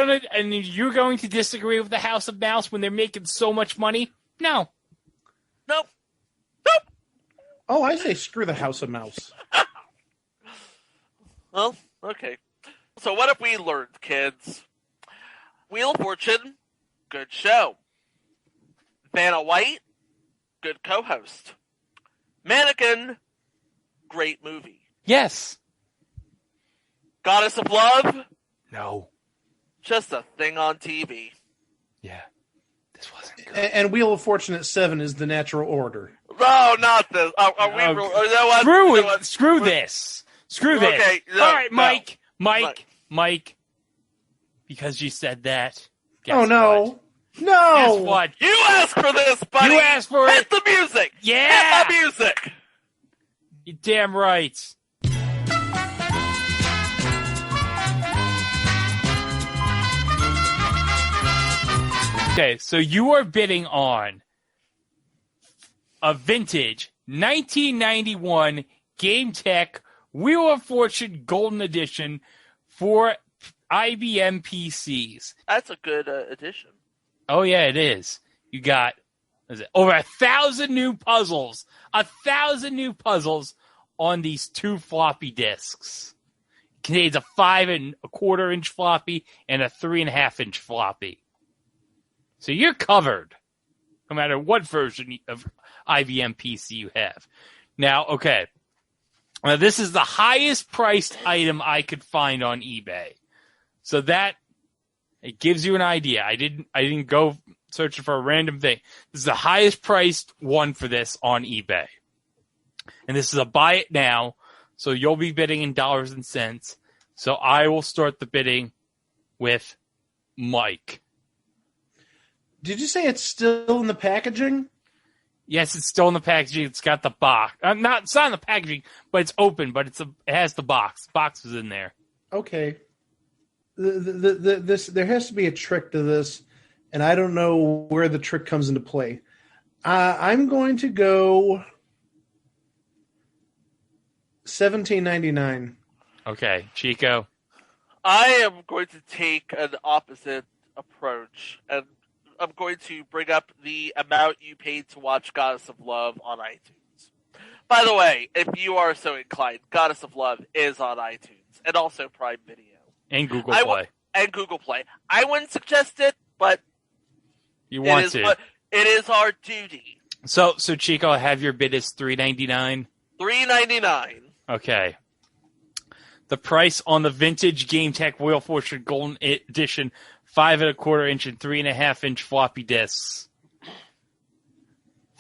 [SPEAKER 6] going to disagree with the House of Mouse when they're making so much money? No.
[SPEAKER 5] Nope.
[SPEAKER 2] Oh, I say screw the House of Mouse.
[SPEAKER 5] Well, okay. So what have we learned, kids? Wheel of Fortune, good show. Vanna White, good co-host. Mannequin, great movie.
[SPEAKER 6] Yes.
[SPEAKER 5] Goddess of Love,
[SPEAKER 6] No.
[SPEAKER 5] just a thing on TV.
[SPEAKER 6] Yeah. This wasn't good.
[SPEAKER 2] And Wheel of Fortune at 7 is the natural order.
[SPEAKER 5] No, not this. Are we?
[SPEAKER 6] Oh,
[SPEAKER 5] You know what?
[SPEAKER 6] Screw
[SPEAKER 5] You know what?
[SPEAKER 6] Screw this. Screw this.
[SPEAKER 5] Okay, no,
[SPEAKER 6] All right,
[SPEAKER 5] no.
[SPEAKER 6] Mike. Because you said that. Guess
[SPEAKER 2] Oh no,
[SPEAKER 6] what?
[SPEAKER 2] no!
[SPEAKER 6] Guess what?
[SPEAKER 5] You asked for this, buddy.
[SPEAKER 6] You asked for
[SPEAKER 5] Hit
[SPEAKER 6] it.
[SPEAKER 5] the music.
[SPEAKER 6] Yeah.
[SPEAKER 5] Hit the music.
[SPEAKER 6] You're damn right. Okay, so you are bidding on a vintage 1991 Game Tech Wheel of Fortune Golden Edition for IBM PCs.
[SPEAKER 5] That's a good addition.
[SPEAKER 6] Oh, yeah, it is. You got over 1,000 new puzzles. 1,000 new puzzles on these 2 floppy disks. It contains a 5 1/4 inch floppy and a 3.5 inch floppy. So you're covered, no matter what version of IBM PC you have. Now, okay. Now, this is the highest priced item I could find on eBay. So that it gives you an idea. I didn't go searching for a random thing. This is the highest priced one for this on eBay. And this is a buy it now, so you'll be bidding in dollars and cents. So I will start the bidding with Mike.
[SPEAKER 2] Did you say it's still in the packaging?
[SPEAKER 6] Yes, it's still in the packaging. It's got the box. It's not in the packaging, but it's open. But it has the box. The box is in there.
[SPEAKER 2] Okay. There has to be a trick to this, and I don't know where the trick comes into play. I'm going to go $17.99.
[SPEAKER 6] Okay, Chico.
[SPEAKER 5] I am going to take an opposite approach, and I'm going to bring up the amount you paid to watch Goddess of Love on iTunes. By the way, if you are so inclined, Goddess of Love is on iTunes and also Prime Video.
[SPEAKER 6] And Google Play.
[SPEAKER 5] And Google Play. I wouldn't suggest it, but
[SPEAKER 6] You want to.
[SPEAKER 5] It is our duty.
[SPEAKER 6] So Chico, have your bid is $3.99.
[SPEAKER 5] $3.99.
[SPEAKER 6] Okay. The price on the vintage Game Tech Wheel of Fortune Golden Edition 5 1/4 inch and 3.5 inch floppy disks.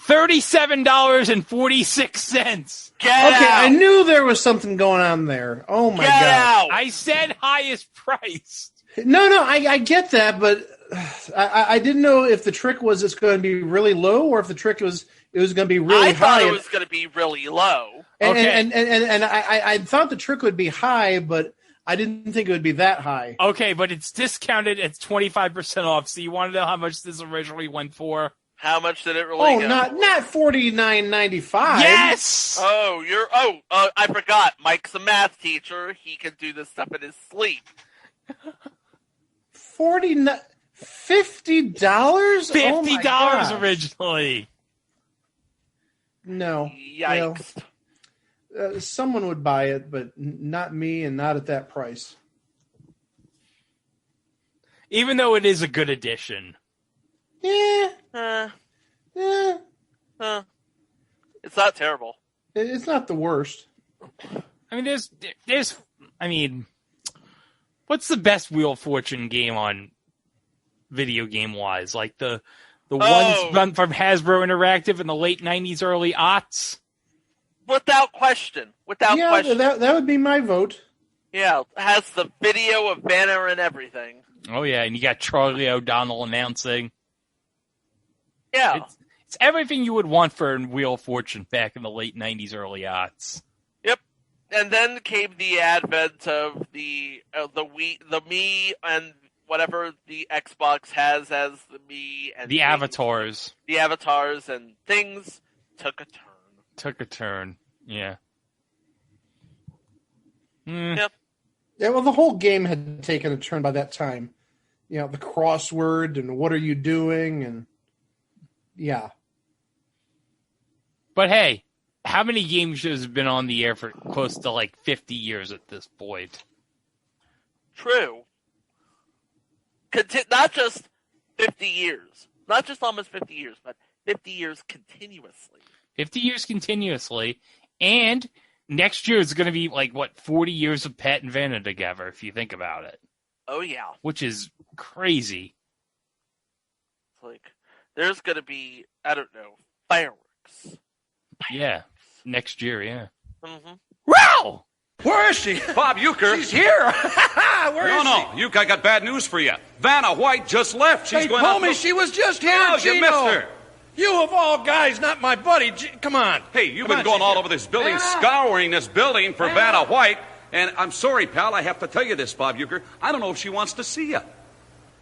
[SPEAKER 6] $37.46.
[SPEAKER 5] Get out!
[SPEAKER 2] I knew there was something going on there. Oh my
[SPEAKER 5] Get
[SPEAKER 2] god!
[SPEAKER 5] out!
[SPEAKER 6] I said highest price.
[SPEAKER 2] No, I get that, but I didn't know if the trick was it's going to be really low or if the trick was it was going to be really
[SPEAKER 5] I
[SPEAKER 2] high.
[SPEAKER 5] thought it was going to be really low.
[SPEAKER 2] And I thought the trick would be high, but I didn't think it would be that high.
[SPEAKER 6] Okay, but it's discounted at 25% off. So you want to know how much this originally went for?
[SPEAKER 5] How much did it really go?
[SPEAKER 2] Not $49.95.
[SPEAKER 6] Yes.
[SPEAKER 5] I forgot. Mike's a math teacher. He can do this stuff in his sleep.
[SPEAKER 2] $50?
[SPEAKER 6] $50 originally.
[SPEAKER 2] No.
[SPEAKER 5] Yikes.
[SPEAKER 2] Well, someone would buy it, but not me and not at that price.
[SPEAKER 6] Even though it is a good addition.
[SPEAKER 2] Yeah.
[SPEAKER 5] It's not terrible.
[SPEAKER 2] It's not the worst.
[SPEAKER 6] I mean, what's the best Wheel of Fortune game on video game wise? Like the ones run from Hasbro Interactive in the late 90s, early aughts?
[SPEAKER 5] Without question. Without question.
[SPEAKER 2] That would be my vote.
[SPEAKER 5] Yeah, has the video of Vanna and everything.
[SPEAKER 6] Oh, yeah, and you got Charlie O'Donnell announcing.
[SPEAKER 5] Yeah.
[SPEAKER 6] It's everything you would want for a Wheel of Fortune back in the late 90s, early aughts.
[SPEAKER 5] Yep. And then came the advent of the Wii, the Me, and whatever the Xbox has as the Me. And
[SPEAKER 6] the avatars.
[SPEAKER 5] The avatars, and things took a turn. Yeah. Yep.
[SPEAKER 2] Yeah, well, the whole game had taken a turn by that time. You know, the crossword and what are you doing, and yeah.
[SPEAKER 6] But hey, how many game shows have been on the air for close to like 50 years at this point?
[SPEAKER 5] True. Not just 50 years. Not just almost 50 years, but 50 years continuously.
[SPEAKER 6] 50 years continuously, and next year is going to be like, 40 years of Pat and Vanna together, if you think about it.
[SPEAKER 5] Oh, yeah.
[SPEAKER 6] Which is crazy.
[SPEAKER 5] It's like, there's going to be, I don't know, fireworks.
[SPEAKER 6] Yeah, next year, yeah.
[SPEAKER 5] Mm-hmm.
[SPEAKER 9] Wow! Where is she?
[SPEAKER 10] Bob Uecker.
[SPEAKER 9] She's here. Where is she?
[SPEAKER 10] No, Uecker, I got bad news for you. Vanna White just left.
[SPEAKER 9] They told me she was just here,
[SPEAKER 10] No,
[SPEAKER 9] Gino.
[SPEAKER 10] you missed her.
[SPEAKER 9] You of all guys, not my buddy. Come on.
[SPEAKER 10] Hey, you've been going all over this building, scouring this building for Vanna White. And I'm sorry, pal, I have to tell you this, Bob Uecker. I don't know if she wants to see you.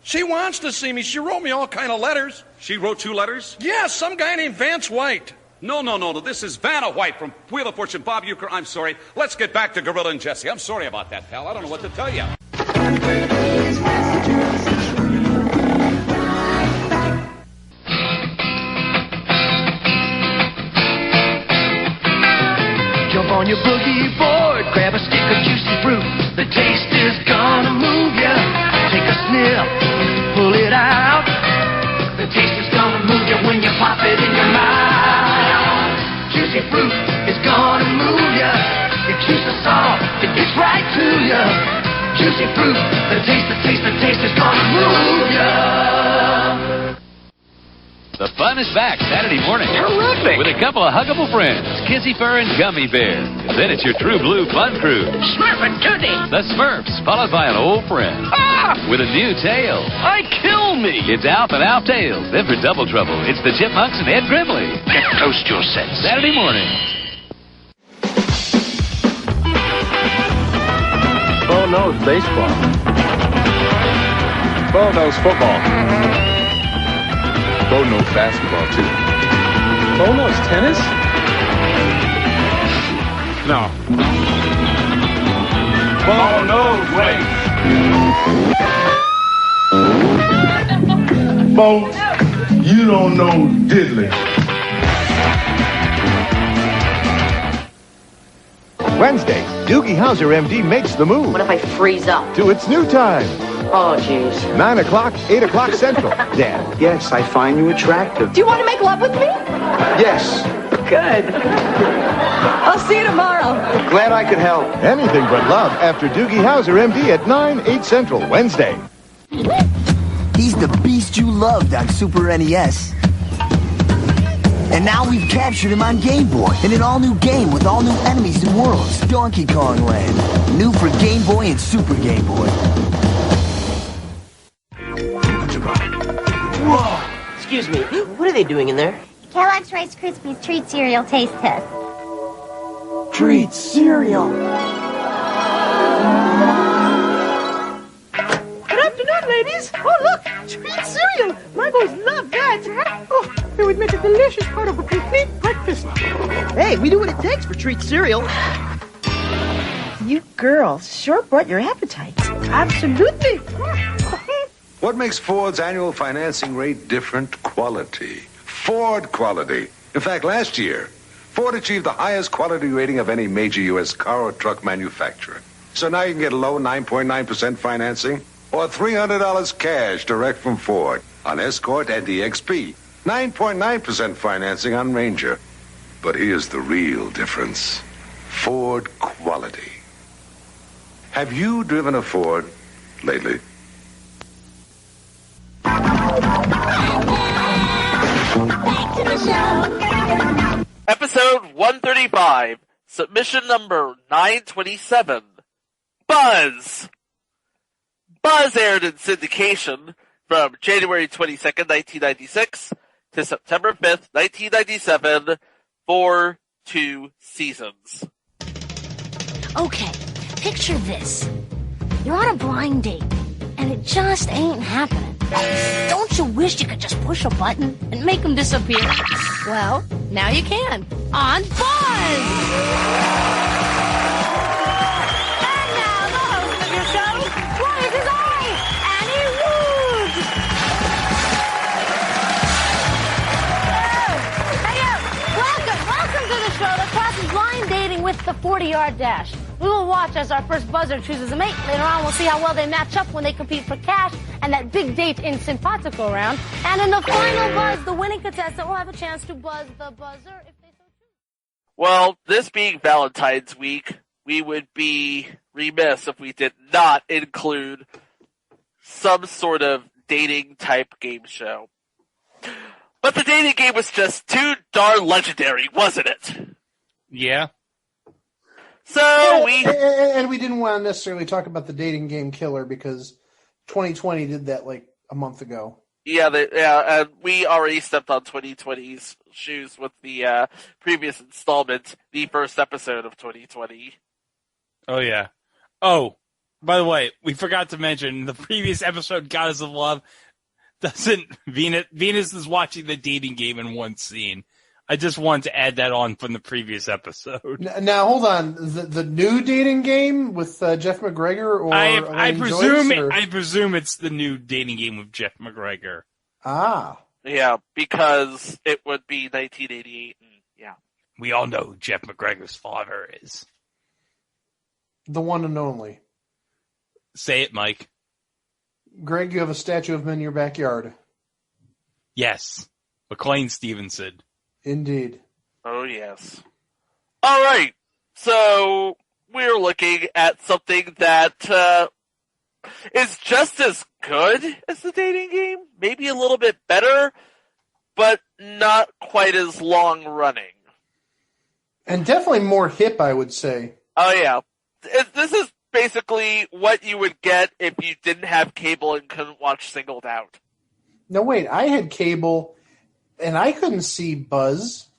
[SPEAKER 9] She wants to see me. She wrote me all kind of letters.
[SPEAKER 10] She wrote 2 letters?
[SPEAKER 9] Yeah, some guy named Vance White.
[SPEAKER 10] No. This is Vanna White from Wheel of Fortune. Bob Uecker, I'm sorry. Let's get back to Gorilla and Jesse. I'm sorry about that, pal. I don't know what to tell you.
[SPEAKER 11] Jump on your boogie board, grab a stick of juicy fruit. The taste is gonna move ya. Take a sniff, pull it out. The taste is gonna move ya when you pop it in your mouth. Juicy fruit is gonna move ya. Your juice is soft, it gets right to ya. Juicy fruit, the taste is gonna move ya.
[SPEAKER 12] The fun is back Saturday morning.
[SPEAKER 11] Terrific.
[SPEAKER 12] With a couple of huggable friends, Kissy Fur and Gummy Bear. Then it's your True Blue Fun Crew.
[SPEAKER 11] Smurf and Tootie.
[SPEAKER 12] The Smurfs, followed by an old friend.
[SPEAKER 11] Ah!
[SPEAKER 12] With a new tale.
[SPEAKER 11] Kill me.
[SPEAKER 12] It's Alf and Alf Tales. Then for Double Trouble, it's the Chipmunks and Ed Grimley.
[SPEAKER 11] Get close to your senses.
[SPEAKER 12] Saturday morning.
[SPEAKER 13] Bo knows baseball. Bo knows football. Bo knows basketball, too. Bo knows tennis? No. Bo knows race.
[SPEAKER 14] Bo, you don't know diddly.
[SPEAKER 15] Wednesday, Doogie Howser, MD, makes the move.
[SPEAKER 16] What if I freeze up?
[SPEAKER 15] To its new time.
[SPEAKER 16] Oh, jeez.
[SPEAKER 15] 9 o'clock, 8 o'clock Central. Dad.
[SPEAKER 17] Yes, I find you attractive.
[SPEAKER 16] Do you want to make love with me?
[SPEAKER 17] Yes.
[SPEAKER 16] Good. I'll see you tomorrow.
[SPEAKER 17] Glad I could help.
[SPEAKER 15] Anything but love after Doogie Howser, MD at 9, 8 Central, Wednesday.
[SPEAKER 18] He's the beast you loved on Super NES. And now we've captured him on Game Boy in an all-new game with all new enemies and worlds. Donkey Kong Land. New for Game Boy and Super Game Boy.
[SPEAKER 16] Whoa! Excuse me, what are they doing in there?
[SPEAKER 19] Kellogg's Rice Krispies Treat Cereal Taste Test.
[SPEAKER 18] Treat cereal.
[SPEAKER 4] Good afternoon, ladies. Oh, look, treat cereal. My boys love that. Oh, it would make a delicious part of a complete breakfast.
[SPEAKER 20] Hey, we do what it takes for treat cereal.
[SPEAKER 4] You girls sure brought your appetites. Absolutely.
[SPEAKER 21] What makes Ford's annual financing rate different? Quality. Ford quality. In fact, last year, Ford achieved the highest quality rating of any major U.S. car or truck manufacturer. So now you can get low 9.9% financing or $300 cash direct from Ford on Escort and DXP. 9.9% financing on Ranger. But here's the real difference. Ford quality. Have you driven a Ford lately?
[SPEAKER 19] Back to the show.
[SPEAKER 5] Episode 135, submission number 927, Buzz. Buzz aired in syndication from January 22nd, 1996 to September 5th, 1997 for 2 seasons.
[SPEAKER 1] Okay, picture this. You're on a blind date, and it just ain't happening. Don't you wish you could just push a button and make them disappear? Well, now you can on Buzz! And now the host of your show, Quiet as Ice, Annie Wood! Welcome to the show that crosses blind dating with the 40-yard dash. We will watch as our first buzzer chooses a mate. Later on, we'll see how well they match up when they compete for cash and that big date in Simpatico round. And in the final buzz, the winning contestant will have a chance to buzz the buzzer if they so choose.
[SPEAKER 5] Well, this being Valentine's week, we would be remiss if we did not include some sort of dating type game show. But the dating game was just too darn legendary, wasn't it?
[SPEAKER 6] Yeah.
[SPEAKER 5] So
[SPEAKER 2] we didn't want to necessarily talk about the dating game killer because 2020 did that like a month ago.
[SPEAKER 5] Yeah, and we already stepped on 2020's shoes with the previous installment, the first episode of 2020.
[SPEAKER 6] Oh, yeah. Oh, by the way, we forgot to mention the previous episode, Goddess of Love, Venus is watching the dating game in one scene. I just wanted to add that on from the previous episode.
[SPEAKER 2] Now, hold on. The new dating game with Jeff McGregor, or
[SPEAKER 6] I presume it's the new dating game with Jeff McGregor.
[SPEAKER 2] Ah,
[SPEAKER 5] yeah, because it would be 1988. And, yeah,
[SPEAKER 6] we all know who Jeff McGregor's father is.
[SPEAKER 2] The one and only.
[SPEAKER 6] Say it, Mike.
[SPEAKER 2] Greg, you have a statue of him in your backyard.
[SPEAKER 6] Yes, McLean Stevenson.
[SPEAKER 2] Indeed.
[SPEAKER 5] Oh, yes. All right. So we're looking at something that is just as good as the dating game, maybe a little bit better, but not quite as long running.
[SPEAKER 2] And definitely more hip, I would say.
[SPEAKER 5] Oh, yeah. This is basically what you would get if you didn't have cable and couldn't watch Singled Out.
[SPEAKER 2] No, wait. I had cable. And I couldn't see Buzz.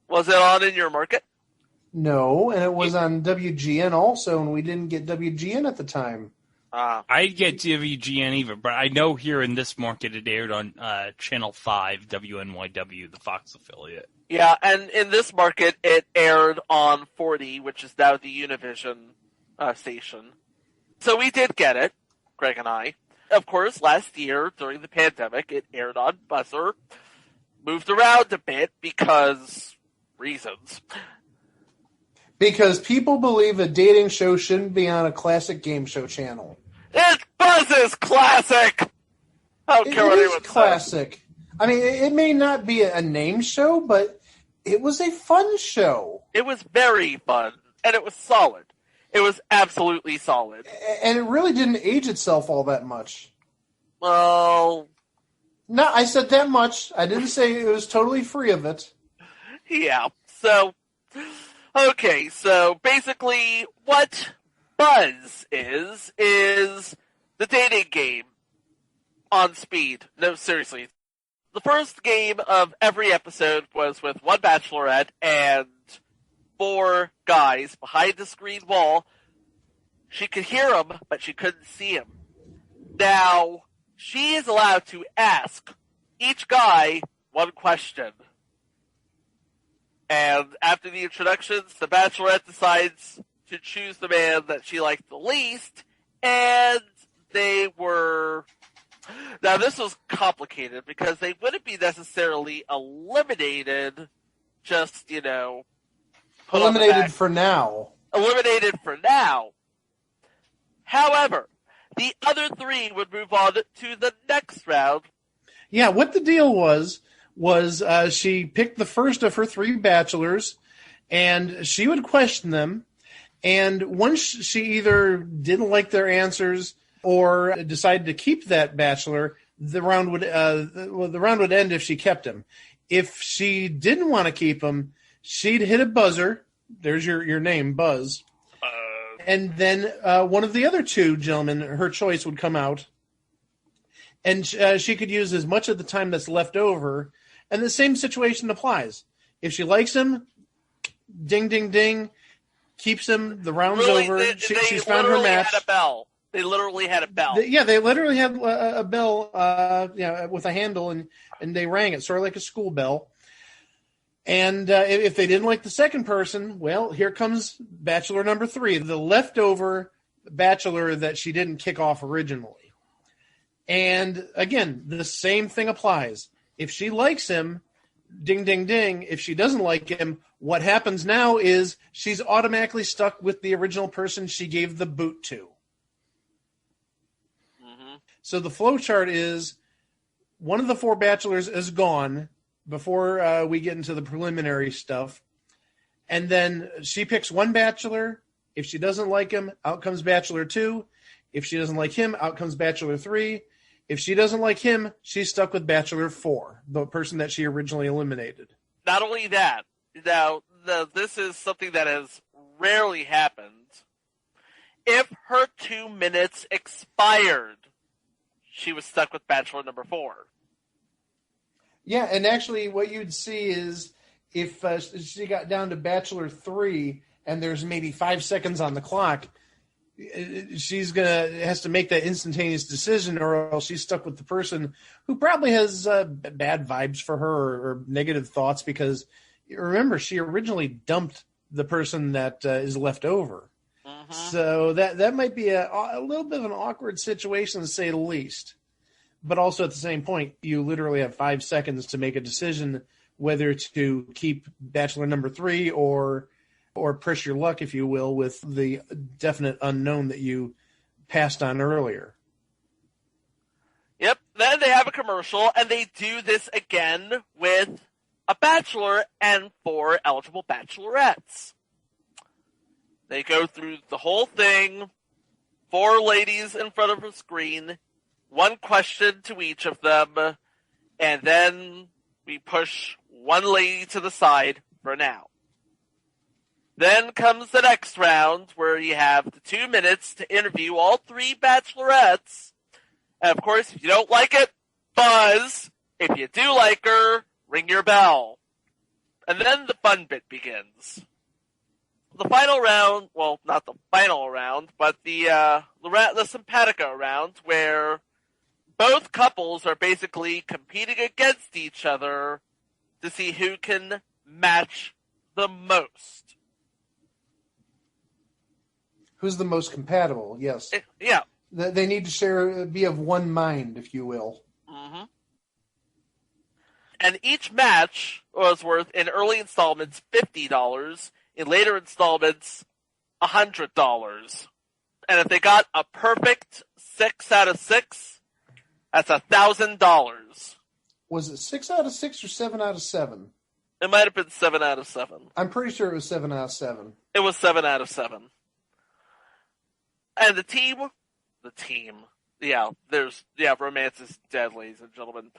[SPEAKER 5] Was it on in your market?
[SPEAKER 2] No, and it was on WGN also, and we didn't get WGN at the time.
[SPEAKER 6] I didn't get WGN either, but I know here in this market it aired on Channel 5, WNYW, the Fox affiliate.
[SPEAKER 5] Yeah, and in this market it aired on 40, which is now the Univision station. So we did get it, Greg and I. Of course, last year, during the pandemic, it aired on Buzzer. Moved around a bit because reasons.
[SPEAKER 2] Because people believe a dating show shouldn't be on a classic game show channel.
[SPEAKER 5] It's Buzz's classic! I don't care what anyone says.
[SPEAKER 2] Classic. I mean, it may not be a name show, but it was a fun show.
[SPEAKER 5] It was very fun, and it was solid. It was absolutely solid.
[SPEAKER 2] And it really didn't age itself all that much.
[SPEAKER 5] Well...
[SPEAKER 2] No, I said that much. I didn't say it was totally free of it.
[SPEAKER 5] Yeah, so... Okay, so basically what Buzz is the dating game on speed. No, seriously. The first game of every episode was with one bachelorette and 4 guys behind the screen wall. She could hear him, but she couldn't see him. Now, she is allowed to ask each guy one question. And after the introductions, the bachelorette decides to choose the man that she liked the least, and they were... Now, this was complicated because they wouldn't be necessarily eliminated, just, you know...
[SPEAKER 2] Eliminated for now.
[SPEAKER 5] Eliminated for now. However, the other 3 would move on to the next round.
[SPEAKER 2] Yeah, what the deal was she picked the first of her 3 bachelors, and she would question them, and once she either didn't like their answers or decided to keep that bachelor, the round would end if she kept him. If she didn't want to keep him, she'd hit a buzzer. There's your name, Buzz. And then one of the other two gentlemen, her choice, would come out. And she could use as much of the time that's left over. And the same situation applies. If she likes him, ding, ding, ding, keeps him, the round's over. She's found her match.
[SPEAKER 5] Had a bell. They literally had a bell.
[SPEAKER 2] They literally had a bell with a handle, and they rang it, sort of like a school bell. And if they didn't like the second person, well, here comes bachelor number 3, the leftover bachelor that she didn't kick off originally. And again, the same thing applies. If she likes him, ding, ding, ding. If she doesn't like him, what happens now is she's automatically stuck with the original person she gave the boot to. Mm-hmm. So the flow chart is one of the 4 bachelors is gone before we get into the preliminary stuff. And then she picks one bachelor. If she doesn't like him, out comes bachelor 2. If she doesn't like him, out comes bachelor 3. If she doesn't like him, she's stuck with bachelor 4, the person that she originally eliminated.
[SPEAKER 5] Not only that, now this is something that has rarely happened. If her 2 minutes expired, she was stuck with bachelor number 4.
[SPEAKER 2] Yeah, and actually what you'd see is if she got down to bachelor 3 and there's maybe 5 seconds on the clock, she's has to make that instantaneous decision, or else she's stuck with the person who probably has bad vibes for her or negative thoughts, because remember, she originally dumped the person that is left over. Uh-huh. So that might be a little bit of an awkward situation, to say the least. But also at the same point, you literally have 5 seconds to make a decision whether to keep bachelor number 3 or press your luck, if you will, with the definite unknown that you passed on earlier.
[SPEAKER 5] Yep. Then they have a commercial, and they do this again with a bachelor and 4 eligible bachelorettes. They go through the whole thing, 4 ladies in front of a screen, 1 question to each of them, and then we push 1 lady to the side for now. Then comes the next round, where you have the 2 minutes to interview all 3 bachelorettes. And of course, if you don't like it, buzz. If you do like her, ring your bell. And then the fun bit begins. The final round, well, not the final round, but the Simpatica round, where both couples are basically competing against each other to see who can match the most.
[SPEAKER 2] Who's the most compatible? Yes.
[SPEAKER 5] Yeah.
[SPEAKER 2] They need to be of one mind, if you will.
[SPEAKER 5] Mm-hmm. And each match was worth, in early installments, $50. In later installments, $100. And if they got a perfect 6 out of 6, that's $1,000.
[SPEAKER 2] Was it 6 out of 6 or 7 out of 7?
[SPEAKER 5] It might have been 7 out of 7.
[SPEAKER 2] I'm pretty sure it was 7 out of 7.
[SPEAKER 5] It was 7 out of 7. And the team, romance is dead, ladies and gentlemen.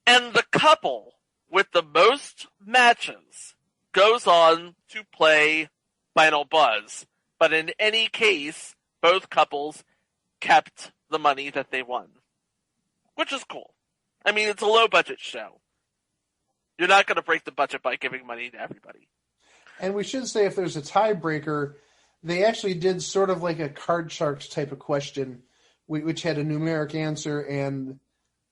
[SPEAKER 5] And the couple with the most matches goes on to play Final Buzz. But in any case, both couples kept the money that they won. Which is cool. I mean, it's a low-budget show. You're not going to break the budget by giving money to everybody.
[SPEAKER 2] And we should say, if there's a tiebreaker, they actually did sort of like a Card Sharks type of question, which had a numeric answer, and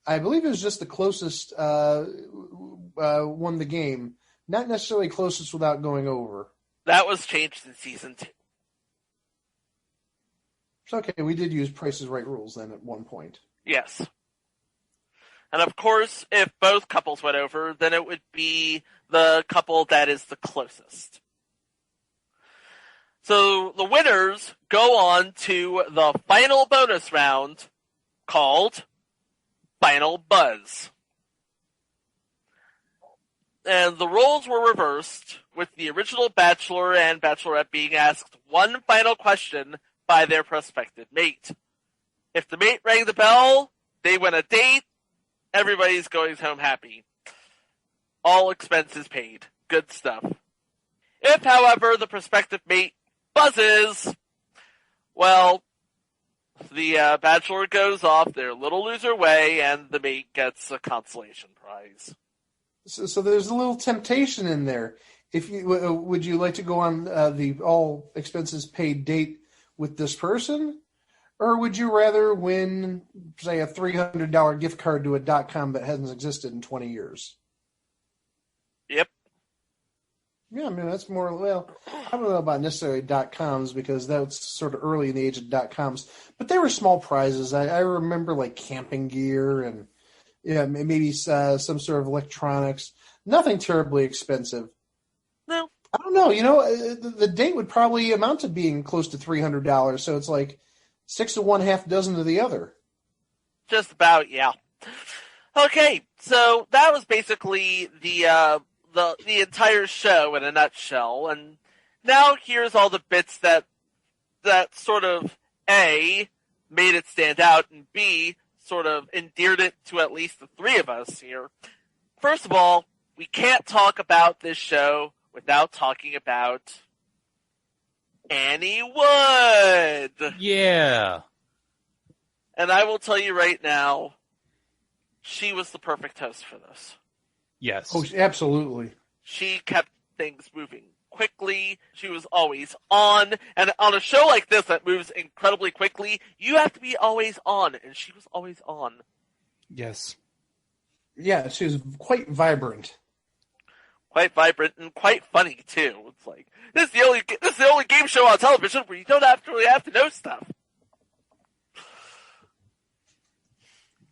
[SPEAKER 2] I believe it was just the closest won the game. Not necessarily closest without going over.
[SPEAKER 5] That was changed in season 2.
[SPEAKER 2] It's okay. We did use Price is Right rules then at one point.
[SPEAKER 5] Yes. And of course, if both couples went over, then it would be the couple that is the closest. So the winners go on to the final bonus round called Final Buzz. And the roles were reversed, with the original bachelor and bachelorette being asked one final question by their prospective mate. If the mate rang the bell, they win a date, everybody's going home happy. All expenses paid. Good stuff. If, however, the prospective mate buzzes, well, the bachelor goes off their little loser way, and the mate gets a consolation prize.
[SPEAKER 2] So there's a little temptation in there. If you would you like to go on the all expenses paid date with this person, or would you rather win, say, a $300 gift card to a .com that hasn't existed in 20 years?
[SPEAKER 5] Yep.
[SPEAKER 2] Yeah, I mean, that's more, well, I don't know about necessarily .coms because that's sort of early in the age of .coms, but they were small prizes. I remember like camping gear and maybe some sort of electronics. Nothing terribly expensive.
[SPEAKER 5] No.
[SPEAKER 2] I don't know. The date would probably amount to being close to $300, so it's like 6 to 1, half dozen to the other.
[SPEAKER 5] Just about, yeah. Okay, so that was basically the entire show in a nutshell, and now here's all the bits that sort of A, made it stand out, and B, sort of endeared it to at least the three of us here. First of all, we can't talk about this show without talking about Annie Wood.
[SPEAKER 6] Yeah.
[SPEAKER 5] And I will tell you right now, she was the perfect host for this.
[SPEAKER 6] Yes.
[SPEAKER 2] Oh, absolutely.
[SPEAKER 5] She kept things moving quickly. She was always on. And on a show like this that moves incredibly quickly, you have to be always on. And she was always on.
[SPEAKER 6] Yes.
[SPEAKER 2] Yeah, she was quite vibrant.
[SPEAKER 5] Quite vibrant and quite funny, too. It's like, this is the only game show on television where you don't actually have to know stuff.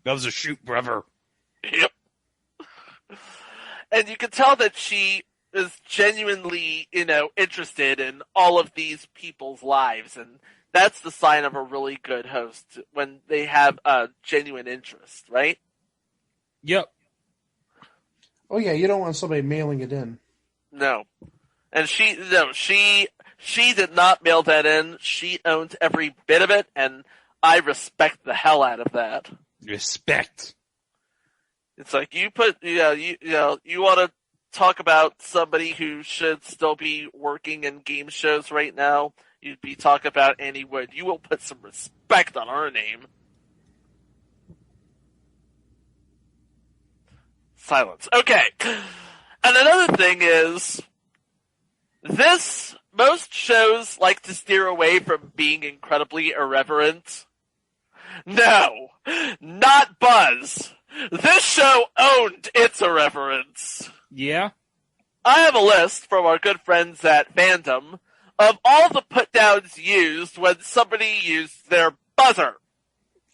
[SPEAKER 6] That was a shoot, brother.
[SPEAKER 5] Yep. And you can tell that she is genuinely, interested in all of these people's lives. And that's the sign of a really good host, when they have a genuine interest, right?
[SPEAKER 6] Yep.
[SPEAKER 2] Oh, yeah, you don't want somebody mailing it in.
[SPEAKER 5] No. And she did not mail that in. She owned every bit of it, and I respect the hell out of that.
[SPEAKER 6] Respect.
[SPEAKER 5] It's like you want to talk about somebody who should still be working in game shows right now. You'd be talking about Annie Wood. You will put some respect on her name. Silence. Okay. And another thing is, most shows like to steer away from being incredibly irreverent. No, not Buzz. This show owned its irreverence.
[SPEAKER 6] Yeah?
[SPEAKER 5] I have a list from our good friends at Fandom of all the put-downs used when somebody used their buzzer.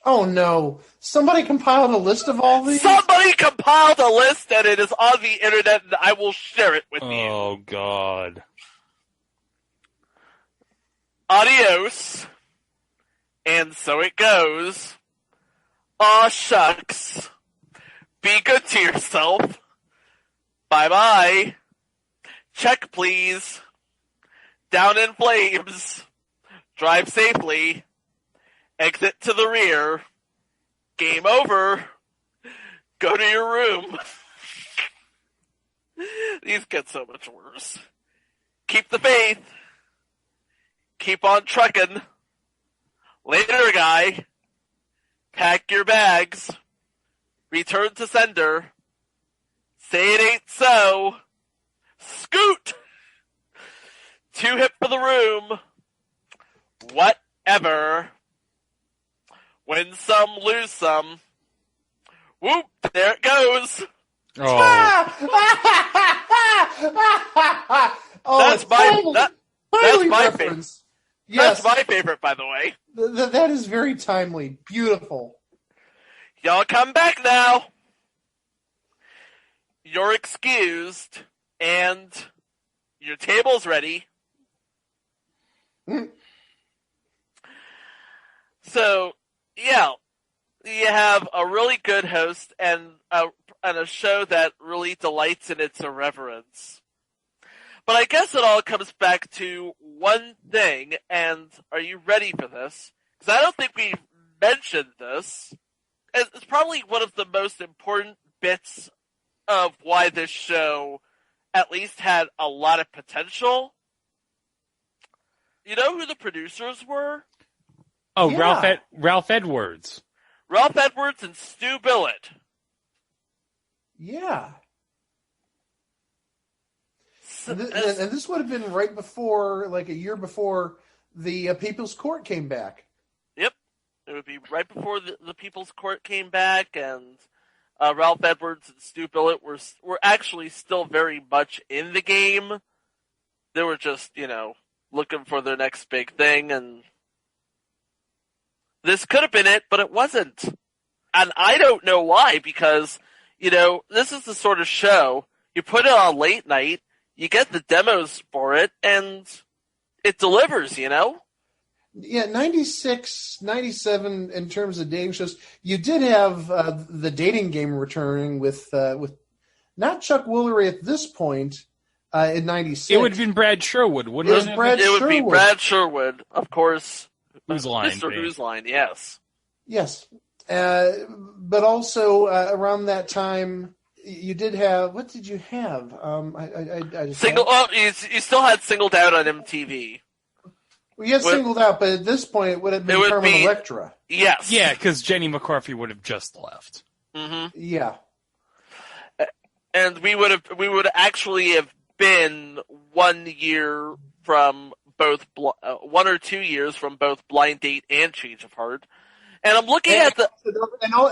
[SPEAKER 2] Oh, no. Somebody compiled a list of all these?
[SPEAKER 5] Somebody compiled a list, and it is on the internet, and I will share it with you.
[SPEAKER 6] Oh, God.
[SPEAKER 5] Adios. And so it goes. Aw, shucks. Be good to yourself. Bye-bye. Check, please. Down in flames. Drive safely. Exit to the rear. Game over. Go to your room. These get so much worse. Keep the faith. Keep on trucking. Later, guy. Pack your bags. Return to sender. Say it ain't so. Scoot! Too hip for the room. Whatever. Win some, lose some. Whoop, there it goes.
[SPEAKER 6] Oh.
[SPEAKER 5] That's my favorite.
[SPEAKER 2] Yes.
[SPEAKER 5] That's my favorite, by the way.
[SPEAKER 2] That is very timely. Beautiful.
[SPEAKER 5] Y'all come back now. You're excused, and your table's ready. So, yeah, you have a really good host and a show that really delights in its irreverence. But I guess it all comes back to one thing, and are you ready for this? Because I don't think we mentioned this. It's probably one of the most important bits of why this show at least had a lot of potential. You know who the producers were?
[SPEAKER 6] Oh,
[SPEAKER 2] Yeah.
[SPEAKER 6] Ralph Edwards.
[SPEAKER 5] Ralph Edwards and Stu Billett.
[SPEAKER 2] Yeah. And this would have been right before, like a year before, the People's Court came back.
[SPEAKER 5] Yep. It would be right before the People's Court came back, and Ralph Edwards and Stu Billett were actually still very much in the game. They were just, looking for their next big thing, and this could have been it, but it wasn't. And I don't know why, because, this is the sort of show, you put it on late night, you get the demos for it, and it delivers,
[SPEAKER 2] Yeah, 96, 97 in terms of dating shows. You did have the dating game returning with not Chuck Woolery at this point in 96.
[SPEAKER 6] It would have been Brad Sherwood, wouldn't it?
[SPEAKER 5] It would be Brad Sherwood, of course.
[SPEAKER 6] Who's Line?
[SPEAKER 5] Mr. Who's Line, yes.
[SPEAKER 2] Yes. But also around that time, you did have, what did you have? I just
[SPEAKER 5] you still had Singled Out on MTV.
[SPEAKER 2] Well, you had Singled Out, but at this point it would have been Carmen Electra.
[SPEAKER 5] Yes.
[SPEAKER 6] Yeah, because Jenny McCarthy would have just left.
[SPEAKER 5] Mm-hmm.
[SPEAKER 2] Yeah.
[SPEAKER 5] And we would actually have been 1 year from both 1 or 2 years from both Blind Date and Change of Heart. And I'm looking at the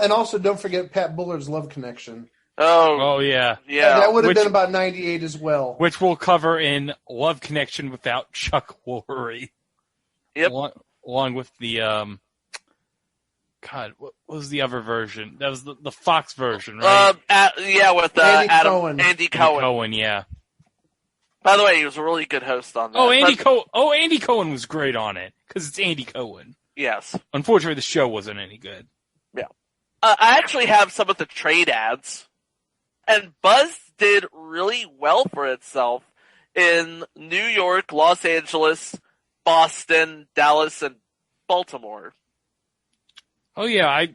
[SPEAKER 2] and also don't forget Pat Bullard's Love Connection.
[SPEAKER 5] Oh
[SPEAKER 6] yeah.
[SPEAKER 2] That would have been about 98 as well.
[SPEAKER 6] Which we'll cover in Love Connection without Chuck Woolery.
[SPEAKER 5] Yep.
[SPEAKER 6] Along with the God, what was the other version? That was the Fox version, right?
[SPEAKER 5] With Andy Cohen.
[SPEAKER 6] Yeah.
[SPEAKER 5] By the way, he was a really good host on that.
[SPEAKER 6] Andy Cohen was great on it because it's Andy Cohen.
[SPEAKER 5] Yes.
[SPEAKER 6] Unfortunately, the show wasn't any good.
[SPEAKER 5] Yeah. I actually have some of the trade ads, and Buzz did really well for itself in New York, Los Angeles, Boston, Dallas, and Baltimore.
[SPEAKER 6] Oh yeah,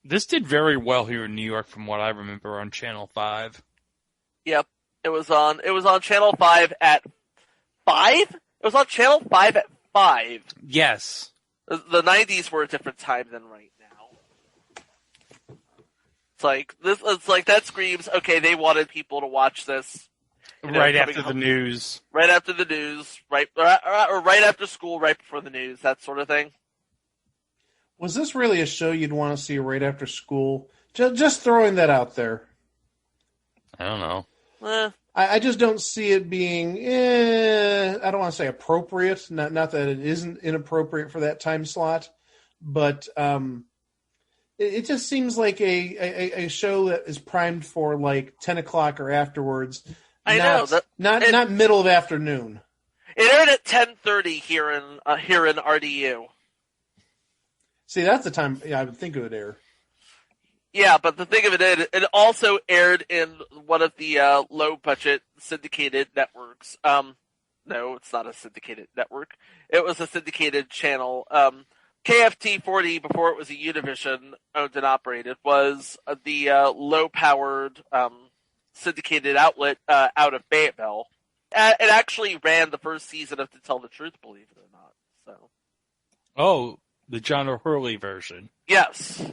[SPEAKER 6] this did very well here in New York, from what I remember, on Channel 5.
[SPEAKER 5] Yep, it was on Channel 5 at 5. It was on Channel 5 at 5.
[SPEAKER 6] Yes,
[SPEAKER 5] the 90s were a different time than right now. It's like this. It's like that screams. Okay, they wanted people to watch this
[SPEAKER 6] right after the news.
[SPEAKER 5] Right after the news, or right after school, right before the news, that sort of thing.
[SPEAKER 2] Was this really a show you'd want to see right after school? Just throwing that out there.
[SPEAKER 6] I don't know.
[SPEAKER 2] I just don't see it being, I don't want to say appropriate, not that it isn't inappropriate for that time slot, but it just seems like a show that is primed for like 10 o'clock or afterwards. Not middle of afternoon.
[SPEAKER 5] It aired at 10:30 here in RDU.
[SPEAKER 2] See, that's the time I would think it would air.
[SPEAKER 5] Yeah, but the thing of it also aired in one of the low-budget syndicated networks. No, it's not a syndicated network. It was a syndicated channel. KFT 40, before it was a Univision owned and operated, was the low-powered syndicated outlet out of Fayetteville. It actually ran the first season of To Tell the Truth, believe it or not. So.
[SPEAKER 6] Oh, the John O'Hurley version.
[SPEAKER 5] Yes.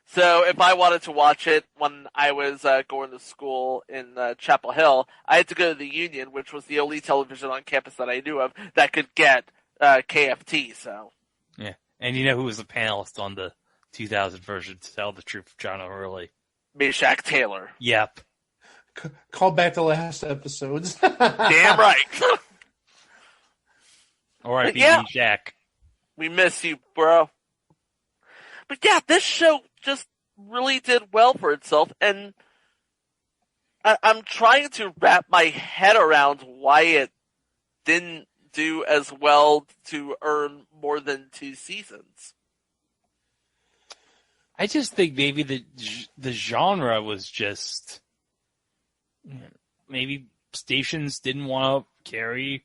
[SPEAKER 5] So if I wanted to watch it when I was going to school in Chapel Hill, I had to go to the Union, which was the only television on campus that I knew of that could get KFT. So.
[SPEAKER 6] Yeah, and you know who was the panelist on the 2000 version To Tell the Truth of John O'Hurley?
[SPEAKER 5] Meshack Taylor.
[SPEAKER 6] Yep.
[SPEAKER 2] Call back to last episodes.
[SPEAKER 5] Damn right.
[SPEAKER 6] All right, Meshack.
[SPEAKER 5] We miss you, bro. But yeah, this show just really did well for itself, and I'm trying to wrap my head around why it didn't do as well to earn more than 2 seasons.
[SPEAKER 6] I just think maybe the genre was just, maybe stations didn't want to carry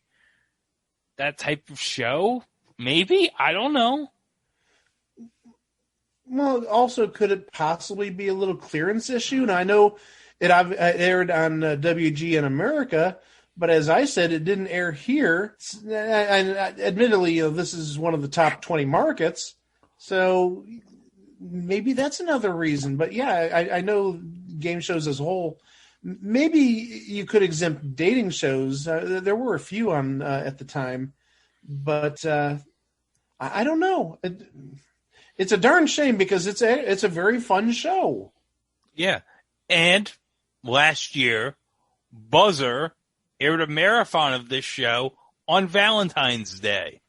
[SPEAKER 6] that type of show. Maybe, I don't know.
[SPEAKER 2] Well, also, could it possibly be a little clearance issue? And I know it aired on WG in America, but as I said, it didn't air here. And admittedly, this is one of the top 20 markets, so maybe that's another reason. But yeah, I know game shows as a whole. Maybe you could exempt dating shows. There were a few on at the time, but I don't know. It's a darn shame because it's a very fun show.
[SPEAKER 6] Yeah. And last year, Buzzer aired a marathon of this show on Valentine's Day.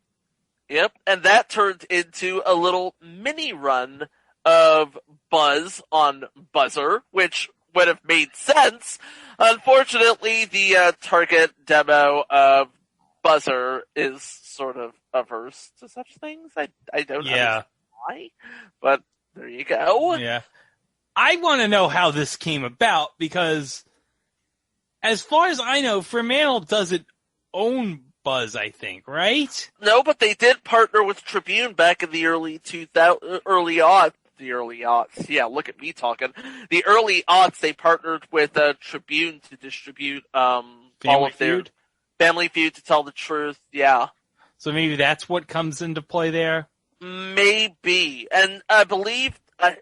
[SPEAKER 5] Yep, and that turned into a little mini run of Buzz on Buzzer, which would have made sense. Unfortunately, the target demo of Buzzer is sort of averse to such things. I don't know why, but there you go.
[SPEAKER 6] Yeah. I want to know how this came about because, as far as I know, Fremantle doesn't own Buzz, I think, right?
[SPEAKER 5] No, but they did partner with Tribune back in the early aughts. Yeah, look at me talking. The early aughts, they partnered with Tribune to distribute all of their Family Feud, To Tell the Truth. Yeah.
[SPEAKER 6] So maybe that's what comes into play there?
[SPEAKER 5] Maybe. And I believe,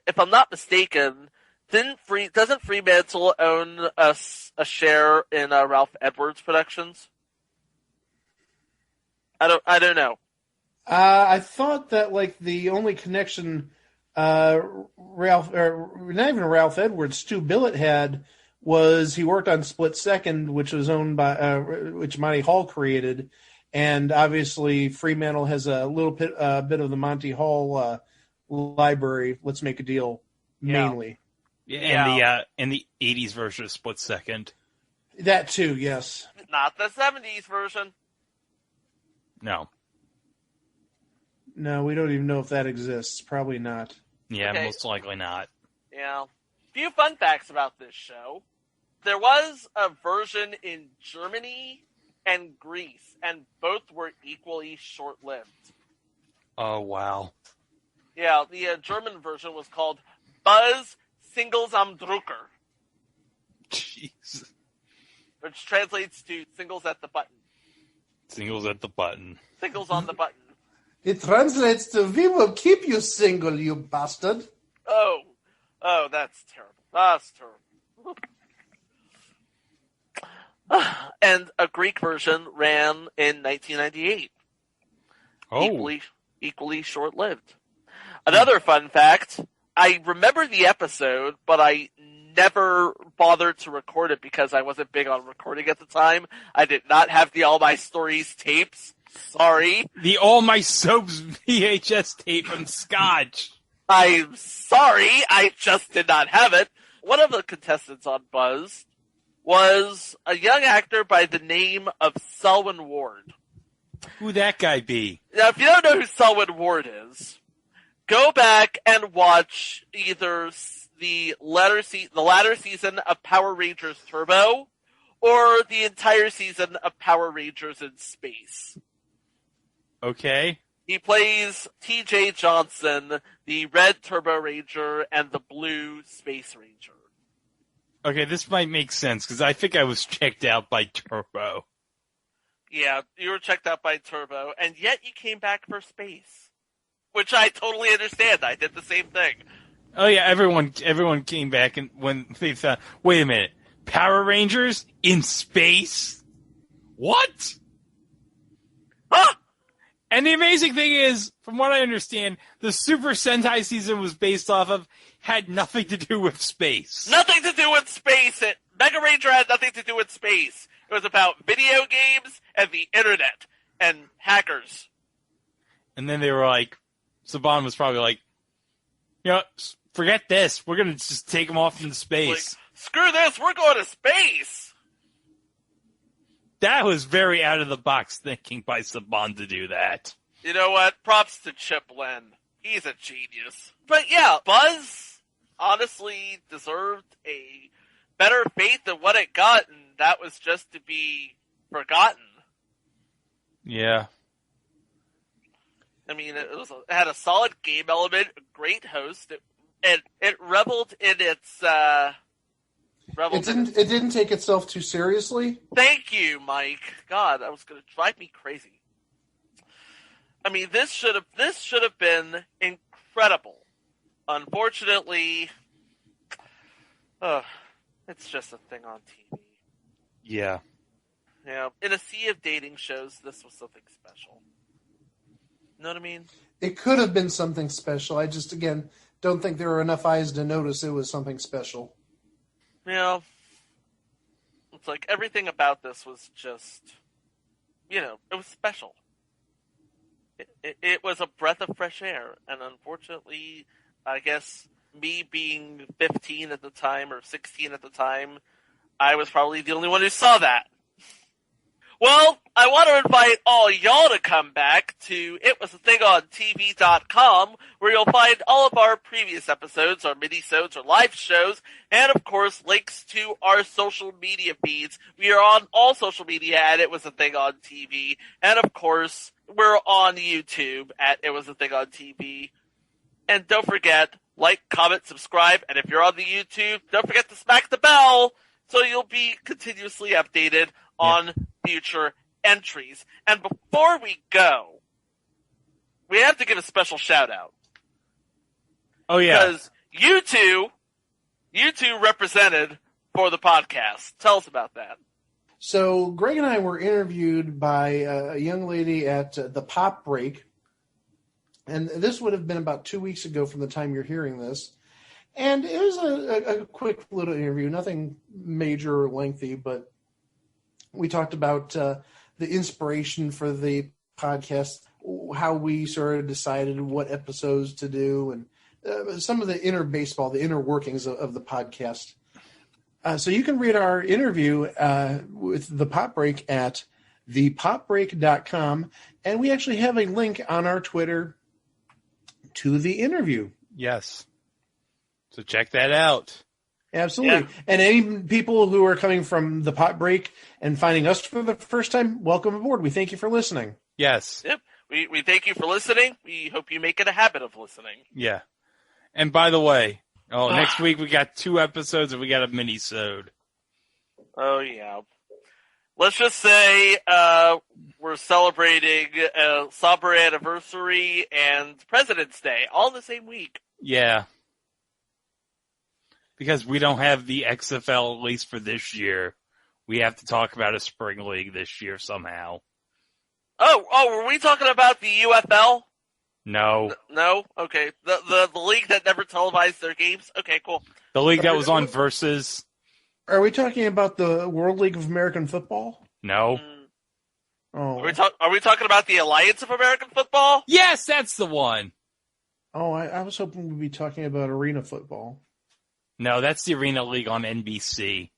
[SPEAKER 5] if I'm not mistaken, doesn't Fremantle own a share in Ralph Edwards Productions? I don't know.
[SPEAKER 2] I thought that the only connection Ralph Edwards, Stu Billett had was he worked on Split Second, which was owned by which Monty Hall created, and obviously Fremantle has a little bit of the Monty Hall library. Let's Make a Deal, mainly.
[SPEAKER 6] Yeah, and the 80s version of Split Second.
[SPEAKER 2] That too, yes.
[SPEAKER 5] Not the 70s version.
[SPEAKER 6] No,
[SPEAKER 2] we don't even know if that exists. Probably not.
[SPEAKER 6] Yeah, okay. Most likely not.
[SPEAKER 5] Yeah. Few fun facts about this show. There was a version in Germany and Greece, and both were equally short-lived.
[SPEAKER 6] Oh, wow.
[SPEAKER 5] Yeah, the German version was called Buzz Singles am Drucker.
[SPEAKER 6] Jeez.
[SPEAKER 5] Which translates to Singles at the Button.
[SPEAKER 6] Singles at the button.
[SPEAKER 5] Singles on the button.
[SPEAKER 2] It translates to, we will keep you single, you bastard.
[SPEAKER 5] Oh, that's terrible. That's terrible. And a Greek version ran in 1998.
[SPEAKER 6] Oh.
[SPEAKER 5] Equally short-lived. Another fun fact, I remember the episode, but I never bothered to record it because I wasn't big on recording at the time. I did not have the All My Stories tapes. Sorry.
[SPEAKER 6] The All My Soaps VHS tape from Scotch.
[SPEAKER 5] I'm sorry, I just did not have it. One of the contestants on Buzz was a young actor by the name of Selwyn Ward.
[SPEAKER 6] Who'd that guy be?
[SPEAKER 5] Now, if you don't know who Selwyn Ward is, go back and watch either the latter season of Power Rangers Turbo or the entire season of Power Rangers in Space.
[SPEAKER 6] Okay.
[SPEAKER 5] He plays T.J. Johnson, the red Turbo Ranger and the blue Space Ranger.
[SPEAKER 6] Okay, this might make sense because I think I was checked out by Turbo.
[SPEAKER 5] Yeah, you were checked out by Turbo, and yet you came back for Space. Which I totally understand. I did the same thing.
[SPEAKER 6] Oh yeah, everyone came back and when they thought, wait a minute, Power Rangers in space? What?
[SPEAKER 5] Huh?
[SPEAKER 6] And the amazing thing is, from what I understand, the Super Sentai season was based off of, had nothing to do with space.
[SPEAKER 5] Nothing to do with space! Mega Ranger had nothing to do with space. It was about video games and the internet and hackers.
[SPEAKER 6] And then they were like, Saban was probably like, you know, forget this. We're going to just take them off into space.
[SPEAKER 5] Like, screw this. We're going to space.
[SPEAKER 6] That was very out of the box thinking by Saban to do that.
[SPEAKER 5] You know what? Props to Chip Len. He's a genius. But yeah, Buzz honestly deserved a better fate than what it got, and that was just to be forgotten.
[SPEAKER 6] Yeah.
[SPEAKER 5] I mean, it had a solid game element, a great host. It reveled in its.
[SPEAKER 2] It didn't take itself too seriously.
[SPEAKER 5] Thank you, Mike. God, that was going to drive me crazy. I mean, this should have been incredible. Unfortunately, it's just a thing on TV.
[SPEAKER 6] Yeah.
[SPEAKER 5] Yeah, in a sea of dating shows, this was something special. You know what I mean?
[SPEAKER 2] It could have been something special. I just, again, don't think there were enough eyes to notice it was something special.
[SPEAKER 5] Yeah. It's like everything about this was just, it was special. It was a breath of fresh air. And unfortunately, I guess me being 15 at the time or 16 at the time, I was probably the only one who saw that. Well, I want to invite all y'all to come back to itwasathingontv.com, where you'll find all of our previous episodes, our mini-sodes, our live shows, and of course, links to our social media feeds. We are on all social media at It Was a Thing on TV, and of course, we're on YouTube at It Was a Thing on TV. And don't forget, like, comment, subscribe, and if you're on the YouTube, don't forget to smack the bell so you'll be continuously updated on future entries. And before we go, we have to give a special shout out.
[SPEAKER 6] Oh yeah.
[SPEAKER 5] Because you two represented for the podcast. Tell us about that.
[SPEAKER 2] So Greg and I were interviewed by a young lady at the Pop Break. And this would have been about 2 weeks ago from the time you're hearing this. And it was a quick little interview, nothing major or lengthy, but we talked about the inspiration for the podcast, how we sort of decided what episodes to do, and some of the inner workings of the podcast. So you can read our interview with the Pop Break at thepopbreak.com, and we actually have a link on our Twitter to the interview.
[SPEAKER 6] Yes. So check that out.
[SPEAKER 2] Absolutely. Yeah. And any people who are coming from the Pop Break and finding us for the first time, welcome aboard. We thank you for listening.
[SPEAKER 6] Yes.
[SPEAKER 5] Yep. We thank you for listening. We hope you make it a habit of listening.
[SPEAKER 6] Yeah. And by the way, next week we got 2 episodes and we got a mini-sode.
[SPEAKER 5] Oh, yeah. Let's just say we're celebrating a Sabre anniversary and President's Day all in the same week.
[SPEAKER 6] Yeah. Because we don't have the XFL, at least for this year. We have to talk about a spring league this year somehow.
[SPEAKER 5] Oh, were we talking about the UFL?
[SPEAKER 6] No.
[SPEAKER 5] No? Okay. The league that never televised their games? Okay, cool.
[SPEAKER 6] The league that was on Versus.
[SPEAKER 2] Are we talking about the World League of American Football?
[SPEAKER 6] No.
[SPEAKER 2] Oh.
[SPEAKER 5] Are we talking about the Alliance of American Football?
[SPEAKER 6] Yes, that's the one.
[SPEAKER 2] Oh, I was hoping we'd be talking about arena football.
[SPEAKER 6] No, that's the Arena League on NBC.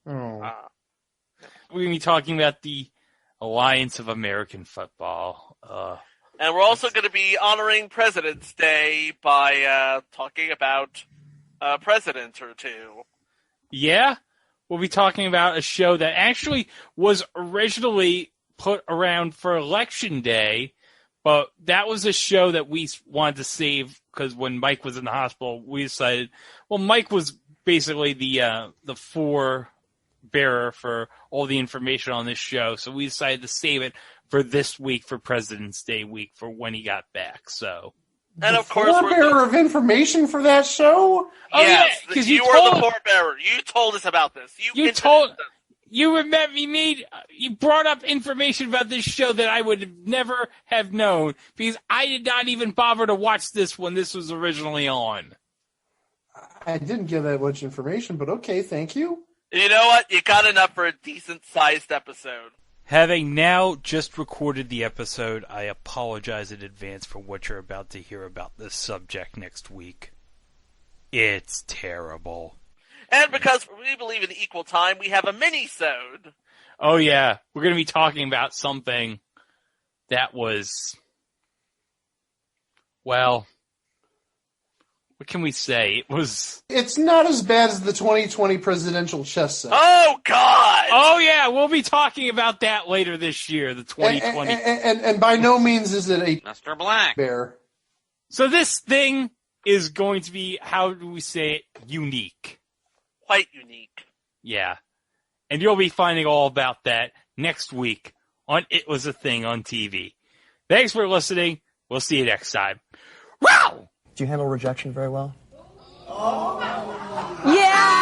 [SPEAKER 2] Oh.
[SPEAKER 6] We're going to be talking about the Alliance of American Football.
[SPEAKER 5] And we're also going to be honoring President's Day by talking about a president or two.
[SPEAKER 6] Yeah, we'll be talking about a show that actually was originally put around for Election Day, but that was a show that we wanted to save because when Mike was in the hospital, we decided, well, Mike was basically the forebearer for all the information on this show, so we decided to save it for this week, for President's Day week, for when he got back. So,
[SPEAKER 5] and of course,
[SPEAKER 2] forebearer of information for that show.
[SPEAKER 5] Oh yes, because you were the forebearer. You told us about this.
[SPEAKER 6] You remember you brought up information about this show that I would never have known because I did not even bother to watch this when this was originally on.
[SPEAKER 2] I didn't give that much information, but okay, thank you.
[SPEAKER 5] You know what? You got enough for a decent-sized episode.
[SPEAKER 6] Having now just recorded the episode, I apologize in advance for what you're about to hear about this subject next week. It's terrible.
[SPEAKER 5] And because we believe in equal time, we have a mini-sode.
[SPEAKER 6] Oh, yeah. We're going to be talking about something that was, well, what can we say? It was...
[SPEAKER 2] It's not as bad as the 2020 presidential chess set.
[SPEAKER 5] Oh, God!
[SPEAKER 6] Oh, yeah, we'll be talking about that later this year, the 2020.
[SPEAKER 2] And by no means is it a
[SPEAKER 5] Mr. Black
[SPEAKER 2] bear.
[SPEAKER 6] So this thing is going to be, how do we say it, unique.
[SPEAKER 5] Quite unique.
[SPEAKER 6] Yeah. And you'll be finding all about that next week on It Was a Thing on TV. Thanks for listening. We'll see you next time. Wow!
[SPEAKER 3] Do you handle rejection very well?
[SPEAKER 16] Yeah!